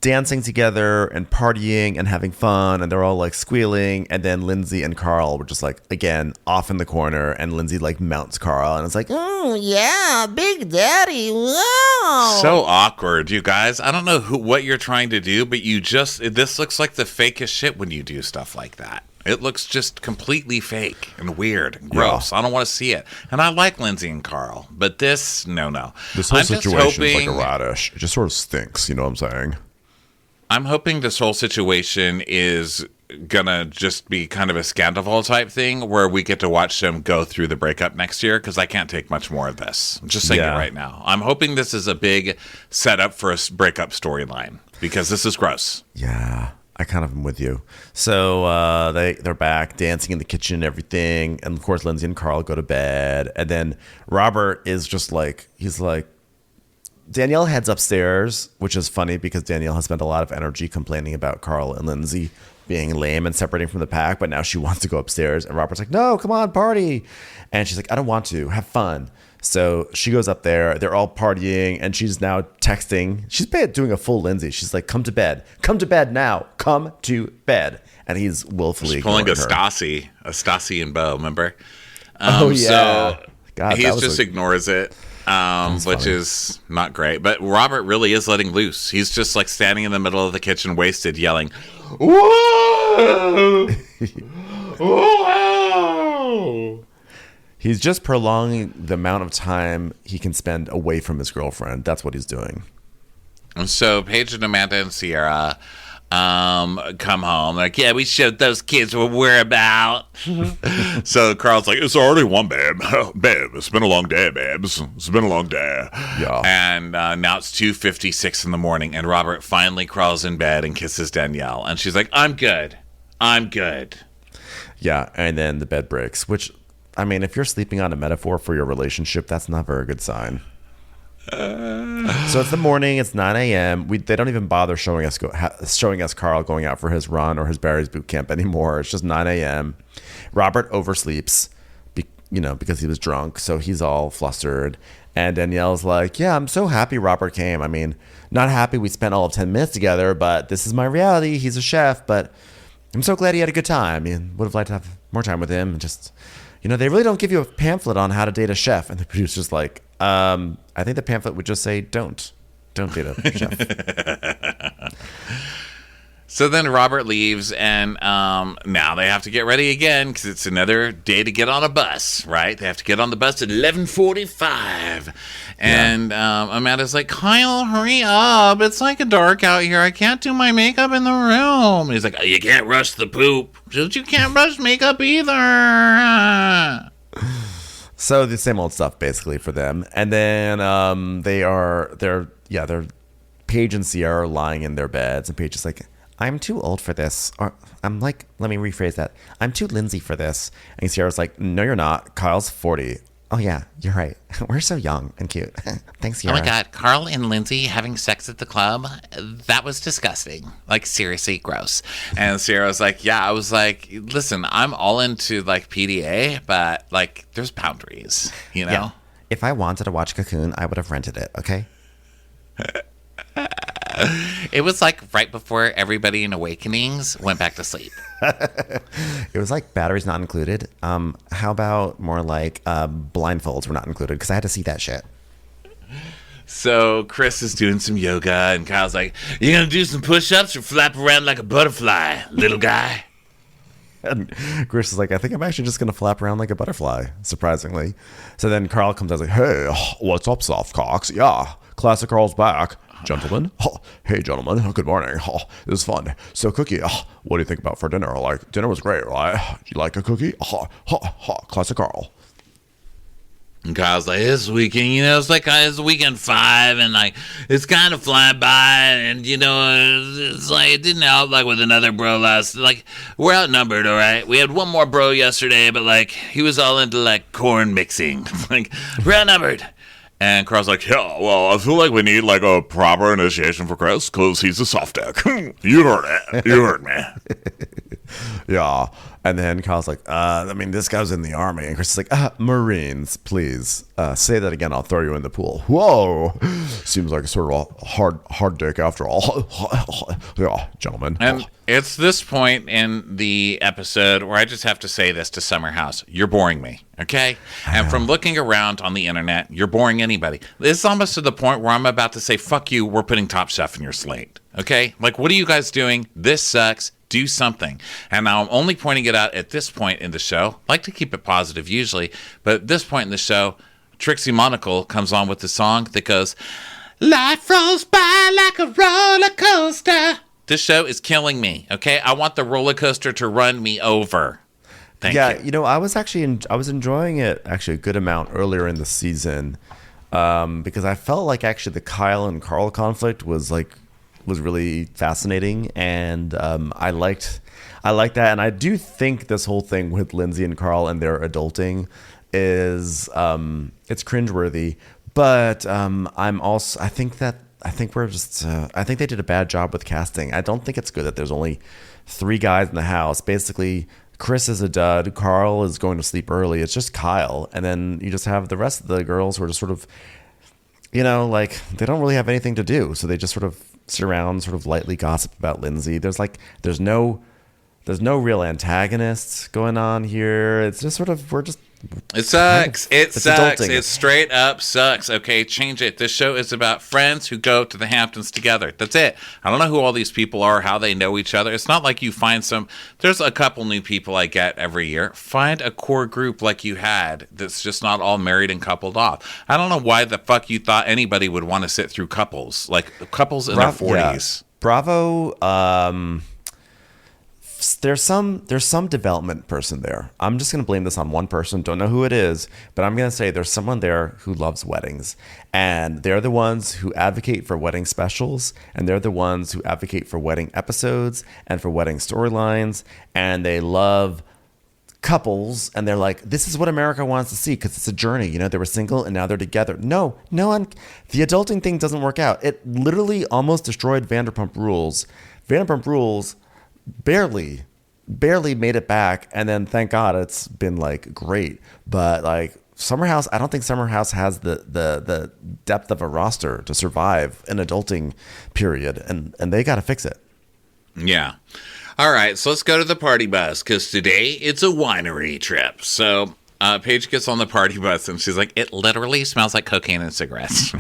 dancing together and partying and having fun, and they're all like squealing. And then Lindsay and Carl were just like, again, off in the corner, and Lindsay like mounts Carl and it's like, oh yeah, Big Daddy, wow. So awkward, you guys. I don't know what you're trying to do, but this looks like the fakest shit when you do stuff like that. It looks just completely fake and weird and gross. I don't want to see it. And I like Lindsay and Carl, but this, no. This whole I'm just situation is like hoping- a radish. It just sort of stinks, you know what I'm saying? I'm hoping this whole situation is gonna just be kind of a Scandival type thing where we get to watch them go through the breakup next year, because I can't take much more of this. I'm just saying it right now. I'm hoping this is a big setup for a breakup storyline, because this is gross. Yeah, I kind of am with you. So they're back dancing in the kitchen and everything. And of course, Lindsay and Carl go to bed. And then Robert is just like, he's like, Danielle heads upstairs, which is funny because Danielle has spent a lot of energy complaining about Carl and Lindsay being lame and separating from the pack, but now she wants to go upstairs. And Robert's like, no, come on, party. And she's like, I don't want to. Have fun. So she goes up there. They're all partying, and she's now texting. She's doing a full Lindsay. She's like, come to bed. Come to bed now. Come to bed. And he's willfully She's pulling a ignoring her. Stassi and Bo, remember? Oh, yeah. So God, he that was just ignores it. Which funny. is not great. But Robert really is letting loose. He's just like standing in the middle of the kitchen, wasted, yelling, "Whoa! Whoa!" He's just prolonging the amount of time he can spend away from his girlfriend. That's what he's doing. And so Paige and Amanda and Sierra come home. Like, yeah, we showed those kids what we're about. So Carl's like, it's already 1, babe. Babe, it's been a long day, babes. It's been a long day. Yeah. And now it's 2:56 in the morning, and Robert finally crawls in bed and kisses Danielle. And she's like, I'm good. I'm good. Yeah, and then the bed breaks, which, I mean, if you're sleeping on a metaphor for your relationship, that's not a very good sign. So it's the morning. It's 9 a.m. They don't even bother showing us Carl going out for his run or his Barry's boot camp anymore. It's just 9 a.m. Robert oversleeps, because he was drunk, so he's all flustered. And Danielle's like, "Yeah, I'm so happy Robert came. I mean, not happy we spent all of 10 minutes together, but this is my reality. He's a chef, but I'm so glad he had a good time. I would have liked to have more time with him. And just, they really don't give you a pamphlet on how to date a chef." And the producer's like, I think the pamphlet would just say, don't date a chef. So then Robert leaves, and now they have to get ready again because it's another day to get on a bus, right? They have to get on the bus at 11:45. And Amanda's like, Kyle, hurry up. It's like dark out here. I can't do my makeup in the room. And he's like, you can't rush the poop. Just you can't rush makeup either. So the same old stuff basically for them. And then they're Paige and Sierra are lying in their beds, and Paige is like, I'm too old for this. Or I'm like, let me rephrase that. I'm too Lindsay for this. And Sierra's like, no, you're not. Kyle's 40. Oh, yeah, you're right. We're so young and cute. Thanks, Sierra. Oh, my God. Carl and Lindsay having sex at the club? That was disgusting. Like, seriously gross. And Sierra's like, yeah, I was like, listen, I'm all into, like, PDA, but, like, there's boundaries, Yeah. If I wanted to watch Cocoon, I would have rented it, okay? It was like right before everybody in Awakenings went back to sleep. It was like batteries not included. How about more like blindfolds were not included, because I had to see that shit. So Chris is doing some yoga, and Kyle's like, you gonna do some push-ups or flap around like a butterfly, little guy? And Chris is like, I think I'm actually just going to flap around like a butterfly, surprisingly. So then Carl comes out like, hey, what's up, soft cocks? Yeah, classic Carl's back. Gentlemen, hey gentlemen, good morning. It was fun. So Cookie, what do you think about for dinner? Like, dinner was great, right? You like a cookie? Classic Carl. And Kyle's like, this weekend, it's weekend 5, and like, it's kind of flying by, and it's like, it didn't help like with another bro we're outnumbered, all right? We had one more bro yesterday, but like, he was all into like corn mixing. Like, we're outnumbered. And Carl's like, yeah, well, I feel like we need like a proper initiation for Chris because he's a soft dick. You heard it. You heard me. Yeah. And then Kyle's like, this guy's in the army. And Chris is like, Marines, please. Say that again. I'll throw you in the pool. Whoa. Seems like a sort of a hard dick after all. Yeah, gentlemen. And it's this point in the episode where I just have to say this to Summer House. You're boring me, okay? And from looking around on the internet, you're boring anybody. It's almost to the point where I'm about to say, fuck you, we're putting Top Chef in your slate, okay? Like, what are you guys doing? This sucks. Do something. And now I'm only pointing it out at this point in the show. I like to keep it positive usually, but at this point in the show, Trixie Monocle comes on with the song that goes, life rolls by like a roller coaster. This show is killing me, okay? I want the roller coaster to run me over. Thank you. I was enjoying it actually a good amount earlier in the season because I felt like actually the Kyle and Carl conflict was really fascinating, and I liked that, and I do think this whole thing with Lindsay and Carl and their adulting is it's cringeworthy, but I think they did a bad job with casting. I don't think it's good that there's only 3 guys in the house. Basically, Chris is a dud, Carl is going to sleep early, it's just Kyle, and then you just have the rest of the girls who are just sort of, they don't really have anything to do, so they just sort of sit around, sort of lightly gossip about Lindsay. There's no real antagonists going on here. It's just sort of it sucks. It sucks. Adulting. It straight up sucks. Okay, change it. This show is about friends who go to the Hamptons together. That's it. I don't know who all these people are, how they know each other. It's not like you find there's a couple new people I get every year. Find a core group like you had that's just not all married and coupled off. I don't know why the fuck you thought anybody would want to sit through couples in their 40s. Bravo. There's some development person there. I'm just gonna blame this on one person. Don't know who it is, but I'm gonna say there's someone there who loves weddings, and they're the ones who advocate for wedding specials, and they're the ones who advocate for wedding episodes and for wedding storylines, and they love couples, and they're like, this is what America wants to see because it's a journey. You know, they were single and now they're together. No one. The adulting thing doesn't work out. It literally almost destroyed Vanderpump Rules. Vanderpump Rules barely made it back, and then thank God it's been like great. But like Summer House, I don't think Summer House has the depth of a roster to survive an adulting period, and they got to fix it. Yeah. All right, so let's go to the party bus, because today it's a winery trip. So Paige gets on the party bus, and she's like, it literally smells like cocaine and cigarettes.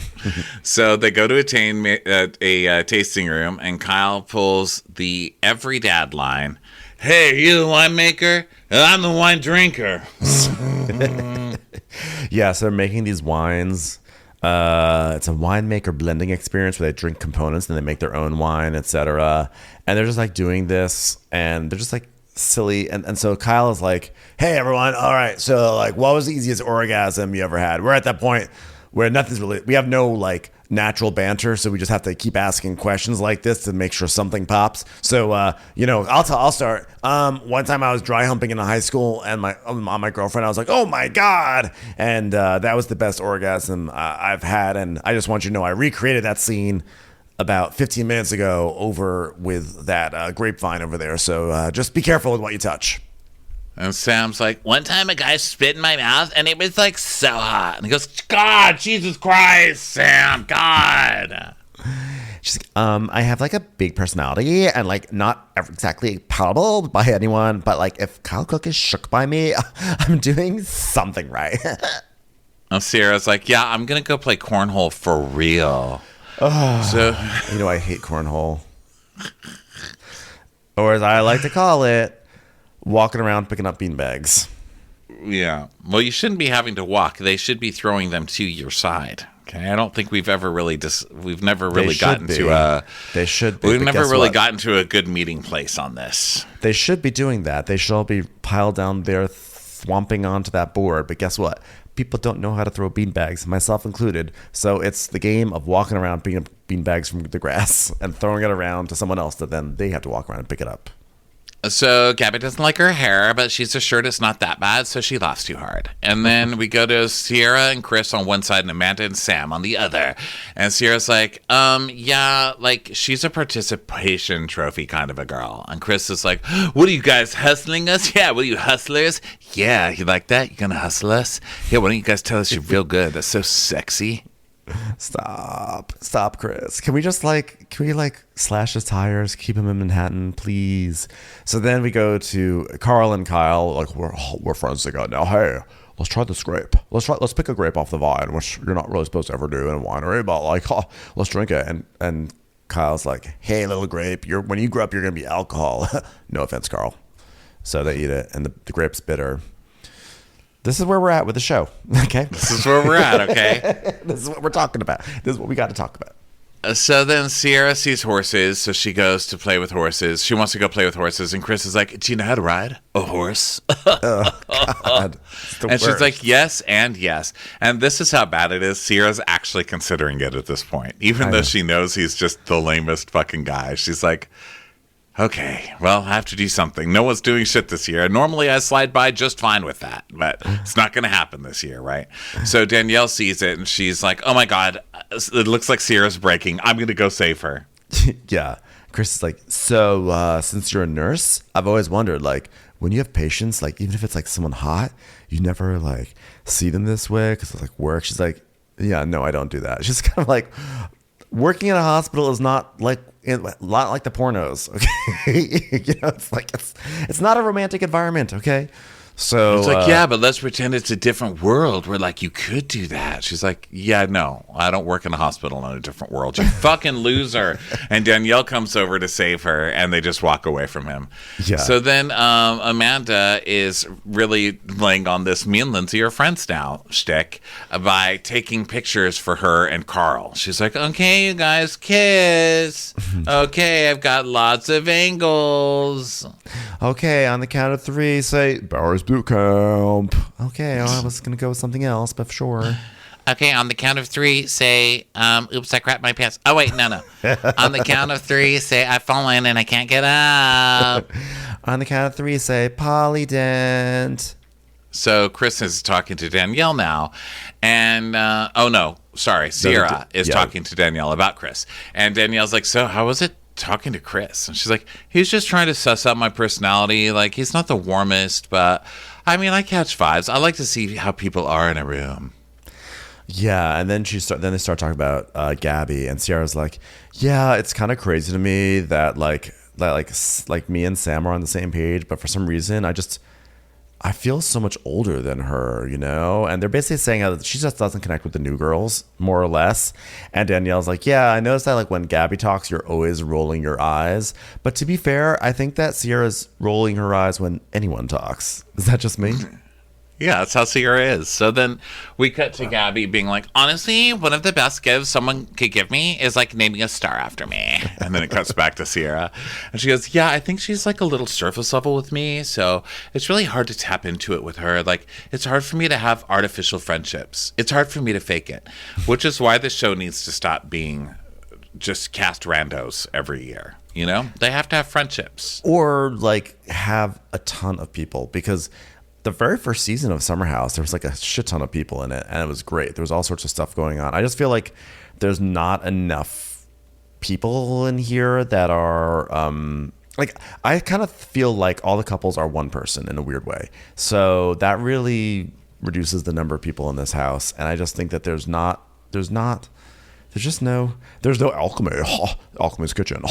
So they go to a tasting room, and Kyle pulls the every dad line. Hey, are you the winemaker? I'm the wine drinker. Yeah, so they're making these wines. It's a winemaker blending experience where they drink components and they make their own wine, etc. And they're just like doing this, and they're just like silly. And so Kyle is like, hey, everyone. All right. So like, what was the easiest orgasm you ever had? We're at that point where nothing's really, we have no like natural banter. So we just have to keep asking questions like this to make sure something pops. So, I'll start. One time I was dry humping in high school, and my girlfriend, I was like, oh my God. And that was the best orgasm I've had. And I just want you to know, I recreated that scene about 15 minutes ago over with that grapevine over there. So just be careful with what you touch. And Sam's like, one time a guy spit in my mouth, and it was like so hot. And he goes, God, Jesus Christ, Sam, God. She's like, I have like a big personality and like not exactly palatable by anyone, but like if Kyle Cook is shook by me, I'm doing something right. And Sierra's like, yeah, I'm going to go play cornhole for real. So, you know, I hate cornhole. Or as I like to call it, walking around picking up beanbags. Yeah. Well, you shouldn't be having to walk. They should be throwing them to your side. Okay. I don't think we've ever really we've never really gotten to a. They should be. We've never really gotten to a good meeting place on this. They should be doing that. They should all be piled down there, thwomping onto that board. But guess what? People don't know how to throw beanbags, myself included. So it's the game of walking around picking up beanbags from the grass and throwing it around to someone else that then they have to walk around and pick it up. So Gabby doesn't like her hair, but she's assured it's not that bad, so she laughs too hard. And then we go to Sierra and Chris on one side and Amanda and Sam on the other. And Sierra's like, yeah, like she's a participation trophy kind of a girl. And Chris is like, what are you guys hustling us? Yeah, what are you hustlers? Yeah, you like that? You gonna hustle us? Yeah, why don't you guys tell us you're real good? That's so sexy. Stop, Chris. Can we slash his tires, keep him in Manhattan, please? So then we go to Carl and Kyle, like we're friends together now. Hey, let's try this grape. Let's pick a grape off the vine, which you're not really supposed to ever do in a winery, but like, let's drink it. And Kyle's like, hey, little grape, when you grow up, you're gonna be alcohol. No offense, Carl. So they eat it, and the grape's bitter. This is where we're at with the show, okay? This is where we're at, okay? This is what we're talking about. This is what we got to talk about. So then Sierra sees horses, so she goes to play with horses. She wants to go play with horses, and Chris is like, do you know how to ride a horse? Oh, God. And she's like, yes and yes. And this is how bad it is. Sierra's actually considering it at this point. Even though she knows he's just the lamest fucking guy. She's like, okay, well, I have to do something. No one's doing shit this year. Normally, I slide by just fine with that, but it's not going to happen this year, right? So Danielle sees it, and she's like, oh, my God, it looks like Sierra's breaking. I'm going to go save her. Yeah. Chris is like, so since you're a nurse, I've always wondered, like, when you have patients, like, even if it's, like, someone hot, you never, like, see them this way because it's, like, work. She's like, yeah, no, I don't do that. She's kind of like, working in a hospital is not like a lot like the pornos, okay? You know, it's like it's not a romantic environment, okay? So It's like, yeah, but let's pretend it's a different world where, like, you could do that. She's like, yeah, no, I don't work in a hospital in a different world. You fucking loser. And Danielle comes over to save her, and they just walk away from him. Yeah. So then Amanda is really laying on this me and Lindsay are friends now shtick by taking pictures for her and Carl. She's like, okay, you guys kiss. Okay, I've got lots of angles. okay, on the count of 3, say Bowery Boot Camp. Okay, I was gonna go with something else, but sure. Okay, on the count of 3, say, oops, I crapped my pants. Oh, wait, no. On the count of 3, say, I've fallen and I can't get up. On the count of 3, say Polydent. So Chris is talking to Danielle now, and, Sierra is talking to Danielle about Chris. And Danielle's like, so how was it talking to Chris? And she's like, he's just trying to suss out my personality. Like, he's not the warmest, but, I mean, I catch vibes. I like to see how people are in a room. Yeah, and then then they start talking about Gabby, and Sierra's like, yeah, it's kind of crazy to me that like me and Sam are on the same page, but for some reason I feel so much older than her, you know? And they're basically saying how she just doesn't connect with the new girls, more or less. And Danielle's like, yeah, I noticed that like when Gabby talks, you're always rolling your eyes. But to be fair, I think that Sierra's rolling her eyes when anyone talks. Is that just me? Yeah, that's how Sierra is. So then we cut to Gabby being like, honestly, one of the best gifts someone could give me is like naming a star after me. And then it cuts back to Sierra. And she goes, yeah, I think she's like a little surface level with me. So it's really hard to tap into it with her. Like, it's hard for me to have artificial friendships. It's hard for me to fake it, which is why the show needs to stop being just cast randos every year. You know, they have to have friendships. Or like have a ton of people, because the very first season of Summer House, there was like a shit ton of people in it, and it was great. There was all sorts of stuff going on. I just feel like there's not enough people in here that are like, I kind of feel like all the couples are one person in a weird way. So that really reduces the number of people in this house, and I just think that there's no alchemy. Alchemy's kitchen.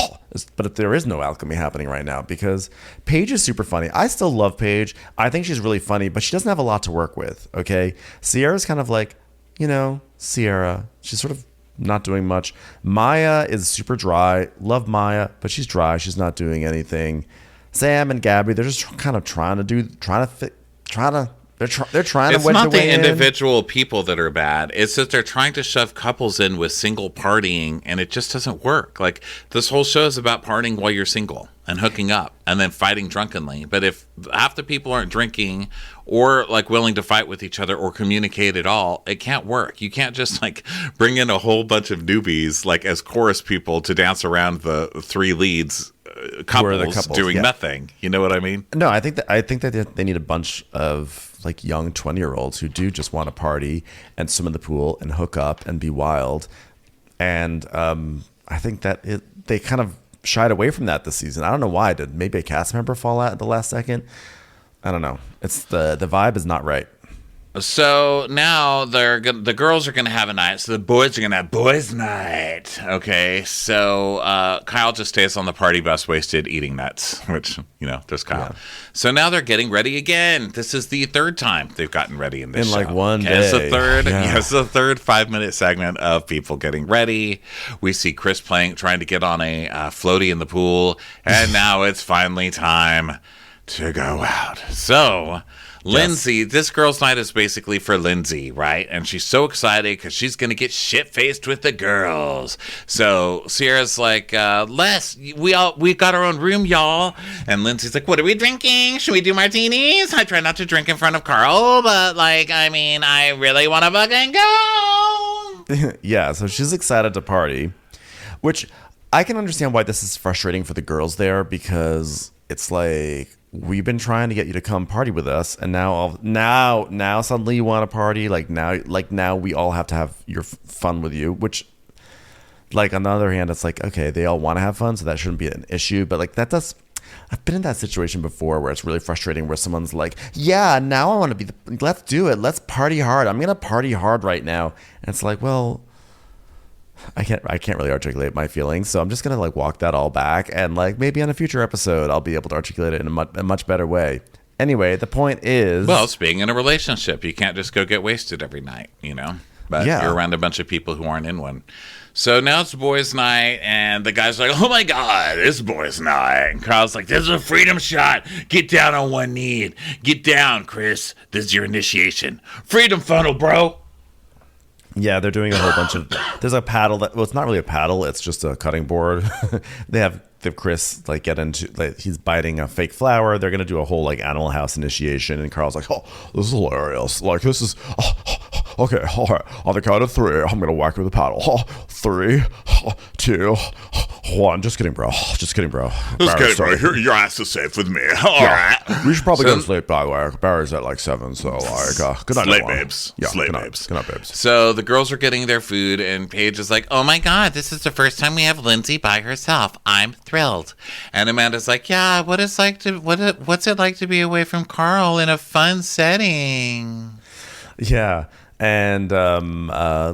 But there is no alchemy happening right now, because Paige is super funny. I still love Paige. I think she's really funny, but she doesn't have a lot to work with. Okay. Sierra's kind of like, you know, Sierra. She's sort of not doing much. Maya is super dry. Love Maya, but she's dry. She's not doing anything. Sam and Gabby, they're just kind of trying to They're trying to It's wedge not their the way in. individual people that are bad. It's that they're trying to shove couples in with single partying, and it just doesn't work. Like, this whole show is about partying while you're single and hooking up and then fighting drunkenly. But if half the people aren't drinking or like willing to fight with each other or communicate at all, it can't work. You can't just like bring in a whole bunch of newbies like as chorus people to dance around the 3 leads. Couples doing nothing. You know what I mean? No, I think that they need a bunch of like young 20-year-olds who do just want to party and swim in the pool and hook up and be wild. And I think that they kind of shied away from that this season. I don't know why. Did maybe a cast member fall out at the last second? I don't know. It's the vibe is not right. So now the girls are gonna have a night. So the boys are gonna have boys' night. Okay. So Kyle just stays on the party bus, wasted, eating nuts. Which, you know, there's Kyle. Yeah. So now they're getting ready again. This is the 3rd time they've gotten ready in this show. Like one day. It's the third. Yeah. It's the 3rd 5-minute segment of people getting ready. We see Chris trying to get on a floaty in the pool, and now it's finally time to go out. So. Lindsay, this girls' night is basically for Lindsay, right? And she's so excited because she's going to get shit-faced with the girls. So Sierra's like, we got our own room, y'all. And Lindsay's like, what are we drinking? Should we do martinis? I try not to drink in front of Carl, but like, I mean, I really want to fucking go. Yeah, so she's excited to party, which I can understand why this is frustrating for the girls there, because it's like, we've been trying to get you to come party with us, and now suddenly you want to party. Like now we all have to have your fun with you. Which, like, on the other hand, it's like, okay, they all want to have fun, so that shouldn't be an issue. But like I've been in that situation before where it's really frustrating, where someone's like, yeah, now I want to be let's do it, let's party hard. I'm gonna party hard right now, and it's like, well, I can't really articulate my feelings, so I'm just gonna like walk that all back, and like maybe on a future episode I'll be able to articulate it in a much better way. Anyway, the point is, Well, it's being in a relationship. You can't just go get wasted every night, But Yeah. you're around a bunch of people who aren't in one. So now it's boys' night, and the guy's like, oh my God, it's boys' night. And Carl's like, this is a freedom shot. Get down on one knee. Get down, Chris. This is your initiation. Freedom funnel, bro. yeah, they're doing a whole bunch of. There's a paddle that. Well, it's not really a paddle. It's just a cutting board. they have Chris like get into. Like, he's biting a fake flower. They're gonna do a whole like Animal House initiation, and Carl's like, "Oh, this is hilarious! Like this is okay. All right, on the count of 3, I'm gonna whack her with a paddle. 3, 2, 1. Just kidding, bro. Just kidding, bro. Your ass is safe with me. All right. We should probably go to sleep, by the way. Barry's at like 7, so like, good night, Slay everyone. babes. Yeah, Slay good night. babes. Good night, babes. So the girls are getting their food, and Paige is like, oh my God, this is the first time we have Lindsay by herself. I'm thrilled. And Amanda's like, yeah, what's it like to be away from Carl in a fun setting? Yeah. And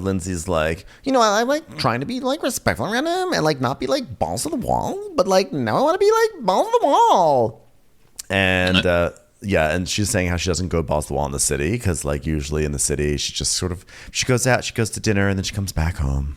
Lindsay's like, I like trying to be like respectful around him and like not be like balls to the wall, but like now I want to be like balls to the wall. And yeah, and she's saying how she doesn't go balls to the wall in the city because like usually in the city she just she goes out, she goes to dinner, and then she comes back home.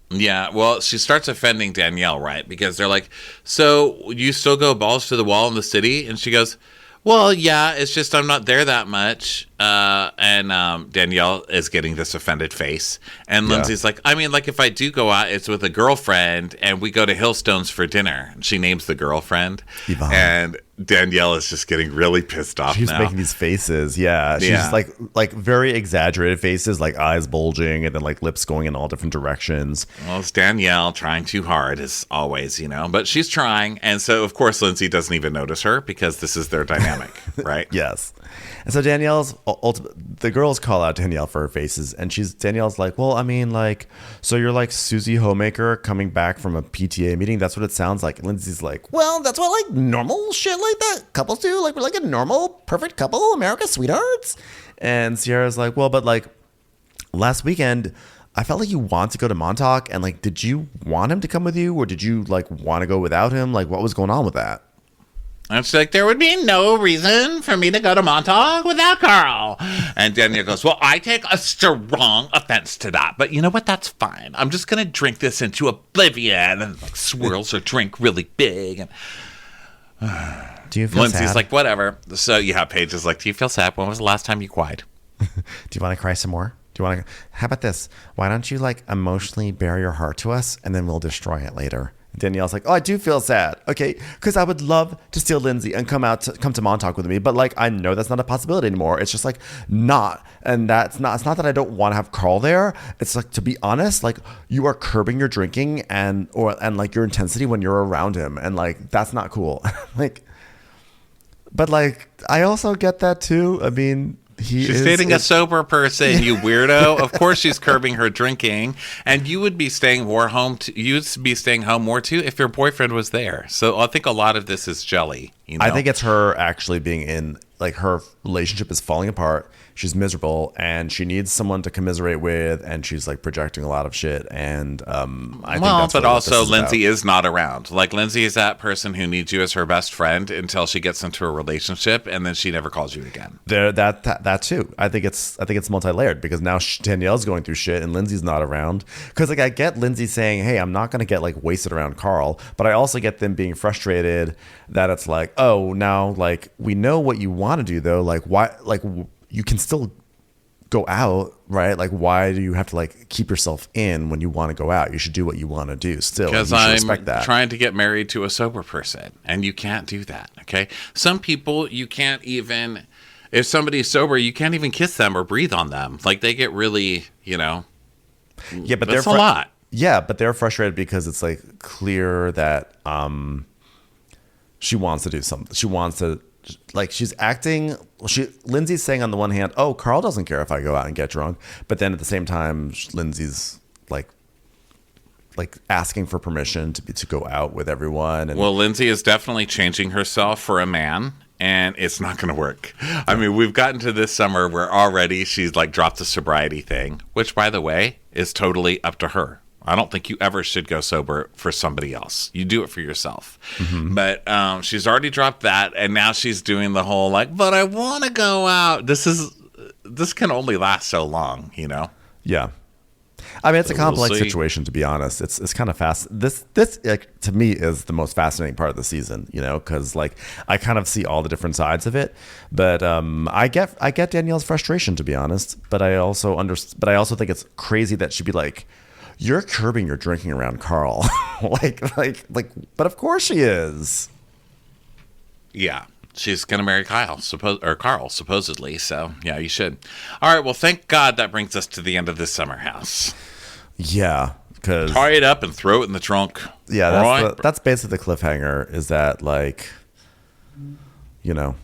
Yeah, well, she starts offending Danielle, right? Because they're like, so you still go balls to the wall in the city? And she goes, well, yeah, it's just I'm not there that much. And Danielle is getting this offended face. And Lindsay's like, I mean, like if I do go out, it's with a girlfriend and we go to Hillstones for dinner. And she names the girlfriend. Yvonne. And Danielle is just getting really pissed off She's now. making these faces. Yeah. She's Yeah. like very exaggerated faces, like eyes bulging and then like lips going in all different directions. Well, it's Danielle trying too hard as always, but she's trying. And so, of course, Lindsay doesn't even notice her because this is their dynamic, right? Yes. And so the girls call out Danielle for her faces, and Danielle's like, well, I mean, like, so you're like Susie Homemaker coming back from a PTA meeting. That's what it sounds like. And Lindsay's like, well, that's what like normal shit like that couples do. Like we're like a normal, perfect couple, America sweethearts. And Sierra's like, well, but like last weekend, I felt like you want to go to Montauk, and like, did you want him to come with you, or did you like want to go without him? Like, what was going on with that? And she's like, there would be no reason for me to go to Montauk without Carl. And Danielle goes, well, I take a strong offense to that. But you know what? That's fine. I'm just going to drink this into oblivion. And like swirls her drink really big. And Do you feel Lindsay's sad? like, whatever. So yeah, Paige is like, do you feel sad? When was the last time you cried? Do you want to cry some more? Do you want to? How about this? Why don't you like emotionally bare your heart to us, and then we'll destroy it later? Danielle's like, oh, I do feel sad. Okay, because I would love to steal Lindsay and come to Montauk with me, but like I know that's not a possibility anymore. It's just like not, and that's not. It's not that I don't want to have Carl there. It's like, to be honest, like you are curbing your drinking and like your intensity when you're around him, and like that's not cool. Like, but like I also get that too. I mean. She's dating a sober person, you weirdo. Of course, she's curbing her drinking, and you would be staying home more too if your boyfriend was there. So I think a lot of this is jelly. I think it's her actually being in like her relationship is falling apart. She's miserable and she needs someone to commiserate with, and she's like projecting a lot of shit. And I think that's but really also what this is Lindsay about. is not around. Like Lindsay is that person who needs you as her best friend until she gets into a relationship, and then she never calls you again. That too. I think it's multi-layered because now Danielle's going through shit and Lindsay's not around. Because like I get Lindsay saying, "Hey, I'm not going to get like wasted around Carl," but I also get them being frustrated that it's like, oh, now like we know what you want to do though. Like why? Like you can still go out, right? Like why do you have to like keep yourself in when you want to go out? You should do what you want to do still. Because you should I'm respect that. trying to get married to a sober person, and you can't do that. Okay, some people you can't even. If somebody's sober, you can't even kiss them or breathe on them. Like they get really, Yeah, but that's a lot. Yeah, but they're frustrated because it's like clear that she wants to do something. She wants to, like, she's acting. Lindsay's saying on the one hand, "Oh, Carl doesn't care if I go out and get drunk," but then at the same time, Lindsay's like asking for permission to go out with everyone. And Well, Lindsay is definitely changing herself for a man, and it's not going to work. I mean, we've gotten to this summer where already she's like dropped the sobriety thing, which, by the way, is totally up to her. I don't think you ever should go sober for somebody else. You do it for yourself. But she's already dropped that, and now she's doing the whole like, but I want to go out. This can only last so long, you know? Yeah. I mean, it's a complex we'll see. situation, to be honest. It's kind of fast. This like, to me is the most fascinating part of the season, you know, because like I kind of see all the different sides of it. But I get Danielle's frustration, to be honest. But I also think it's crazy that she'd be like, "You're curbing your drinking around Carl," like. But of course she is. Yeah. She's going to marry Carl, supposedly. So, yeah, you should. All right. Well, thank God that brings us to the end of this summer house. Yeah, because Tie it up and throw it in the trunk. yeah, that's basically the cliffhanger. Is that like, you know,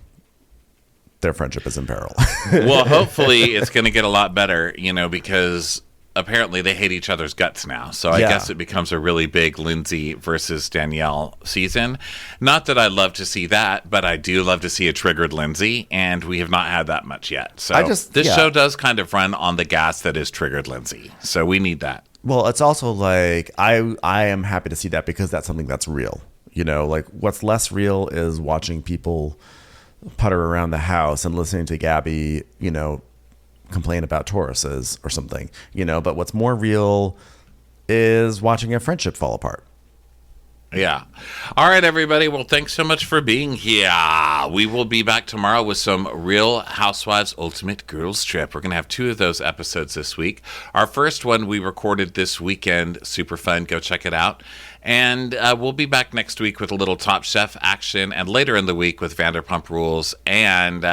their friendship is in peril. Well, hopefully it's going to get a lot better, you know, because apparently they hate each other's guts now. So I guess it becomes a really big Lindsay versus Danielle season. Not that I love to see that, but I do love to see a triggered Lindsay, and we have not had that much yet. So this show does kind of run on the gas that is triggered Lindsay. So we need that. Well, it's also like I am happy to see that because that's something that's real. You know, like what's less real is watching people putter around the house and listening to Gabby, you know, complain about Tauruses or something, you know. But what's more real is watching a friendship fall apart. Yeah. All right, everybody. Well, thanks so much for being here. We will be back tomorrow with some Real Housewives Ultimate Girls Trip. We're going to have 2 of those episodes this week. Our first one we recorded this weekend. Super fun. Go check it out. And we'll be back next week with a little Top Chef action, and later in the week with Vanderpump Rules and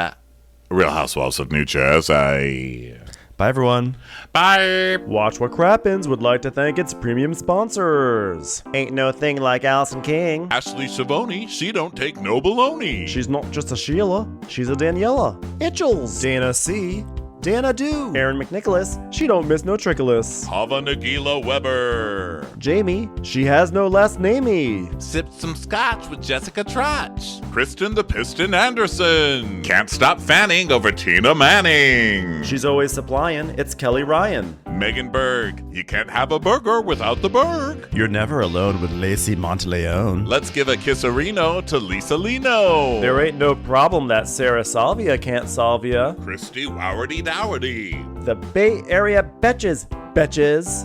Real Housewives of New Jersey. Bye, everyone. Bye. Watch What Crappens would like to thank its premium sponsors. Ain't no thing like Allison King. Ashley Savoni, she don't take no baloney. She's not just a Sheila, she's a Daniela. Itchels. Dana C. Dana Do. Aaron McNicholas, she don't miss no trickolas. Hava Nagila Weber. Jamie, she has no last namey. Sipped some scotch with Jessica Trotch. Kristen the Piston Anderson. Can't stop fanning over Tina Manning. She's always supplying, it's Kelly Ryan. Megan Berg, you can't have a burger without the Berg. You're never alone with Lacey Monteleone. Let's give a kisserino to Lisa Lino. There ain't no problem that Sarah Salvia can't solve ya. Christy Wowardy Dowardy. The Bay Area Betches.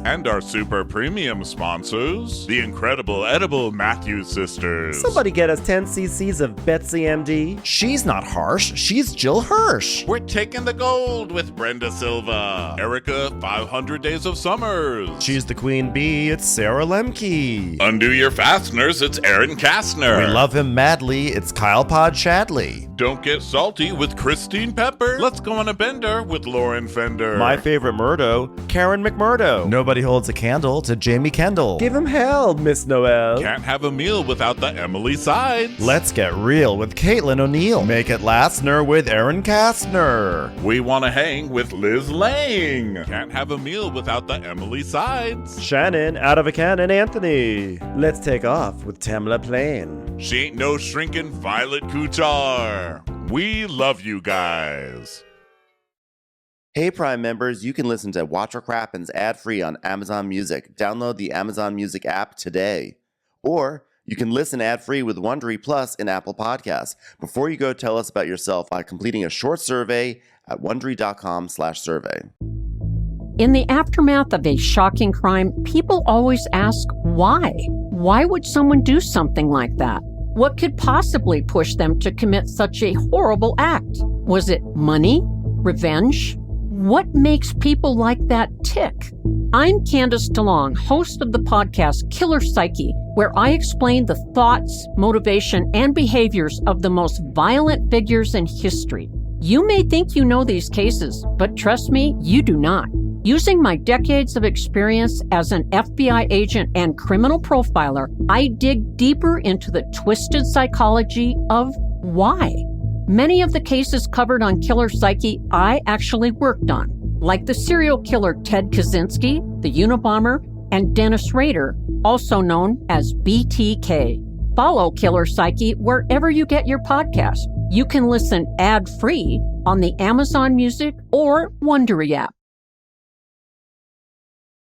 And our super premium sponsors, the incredible edible Matthews sisters. Somebody get us 10 cc's of Betsy MD. She's not harsh. She's Jill Hirsch. We're taking the gold with Brenda Silva. Erica, 500 Days of Summers. She's the queen bee. It's Sarah Lemke. Undo your fasteners, it's Aaron Kastner. We love him madly. It's Kyle Pod Shadley. Don't get salty with Christine Pepper. Let's go on a bender with Lauren Fender. My favorite Murdo, Karen McMurdo. Nobody holds a candle to Jamie Kendall. Give him hell, Miss Noel. Can't have a meal without the Emily Sides. Let's get real with Caitlin O'Neill. Make it lastner with Aaron Kastner. We want to hang with Liz Lang. Can't have a meal without the Emily Sides. Shannon, out of a cannon, Anthony. Let's take off with Tamla Plain. She ain't no shrinking Violet Kuchar. We love you guys. Hey Prime members, you can listen to Watch What Crappens ad-free on Amazon Music. Download the Amazon Music app today. Or you can listen ad-free with Wondery Plus in Apple Podcasts. Before you go, tell us about yourself by completing a short survey at Wondery.com/survey. In the aftermath of a shocking crime, people always ask why. Why would someone do something like that? What could possibly push them to commit such a horrible act? Was it money? Revenge? What makes people like that tick? I'm Candace DeLong, host of the podcast Killer Psyche, where I explain the thoughts, motivation, and behaviors of the most violent figures in history. You may think you know these cases, but trust me, you do not. Using my decades of experience as an FBI agent and criminal profiler, I dig deeper into the twisted psychology of why. Many of the cases covered on Killer Psyche I actually worked on, like the serial killer Ted Kaczynski, the Unabomber, and Dennis Rader, also known as BTK. Follow Killer Psyche wherever you get your podcast. You can listen ad-free on the Amazon Music or Wondery app.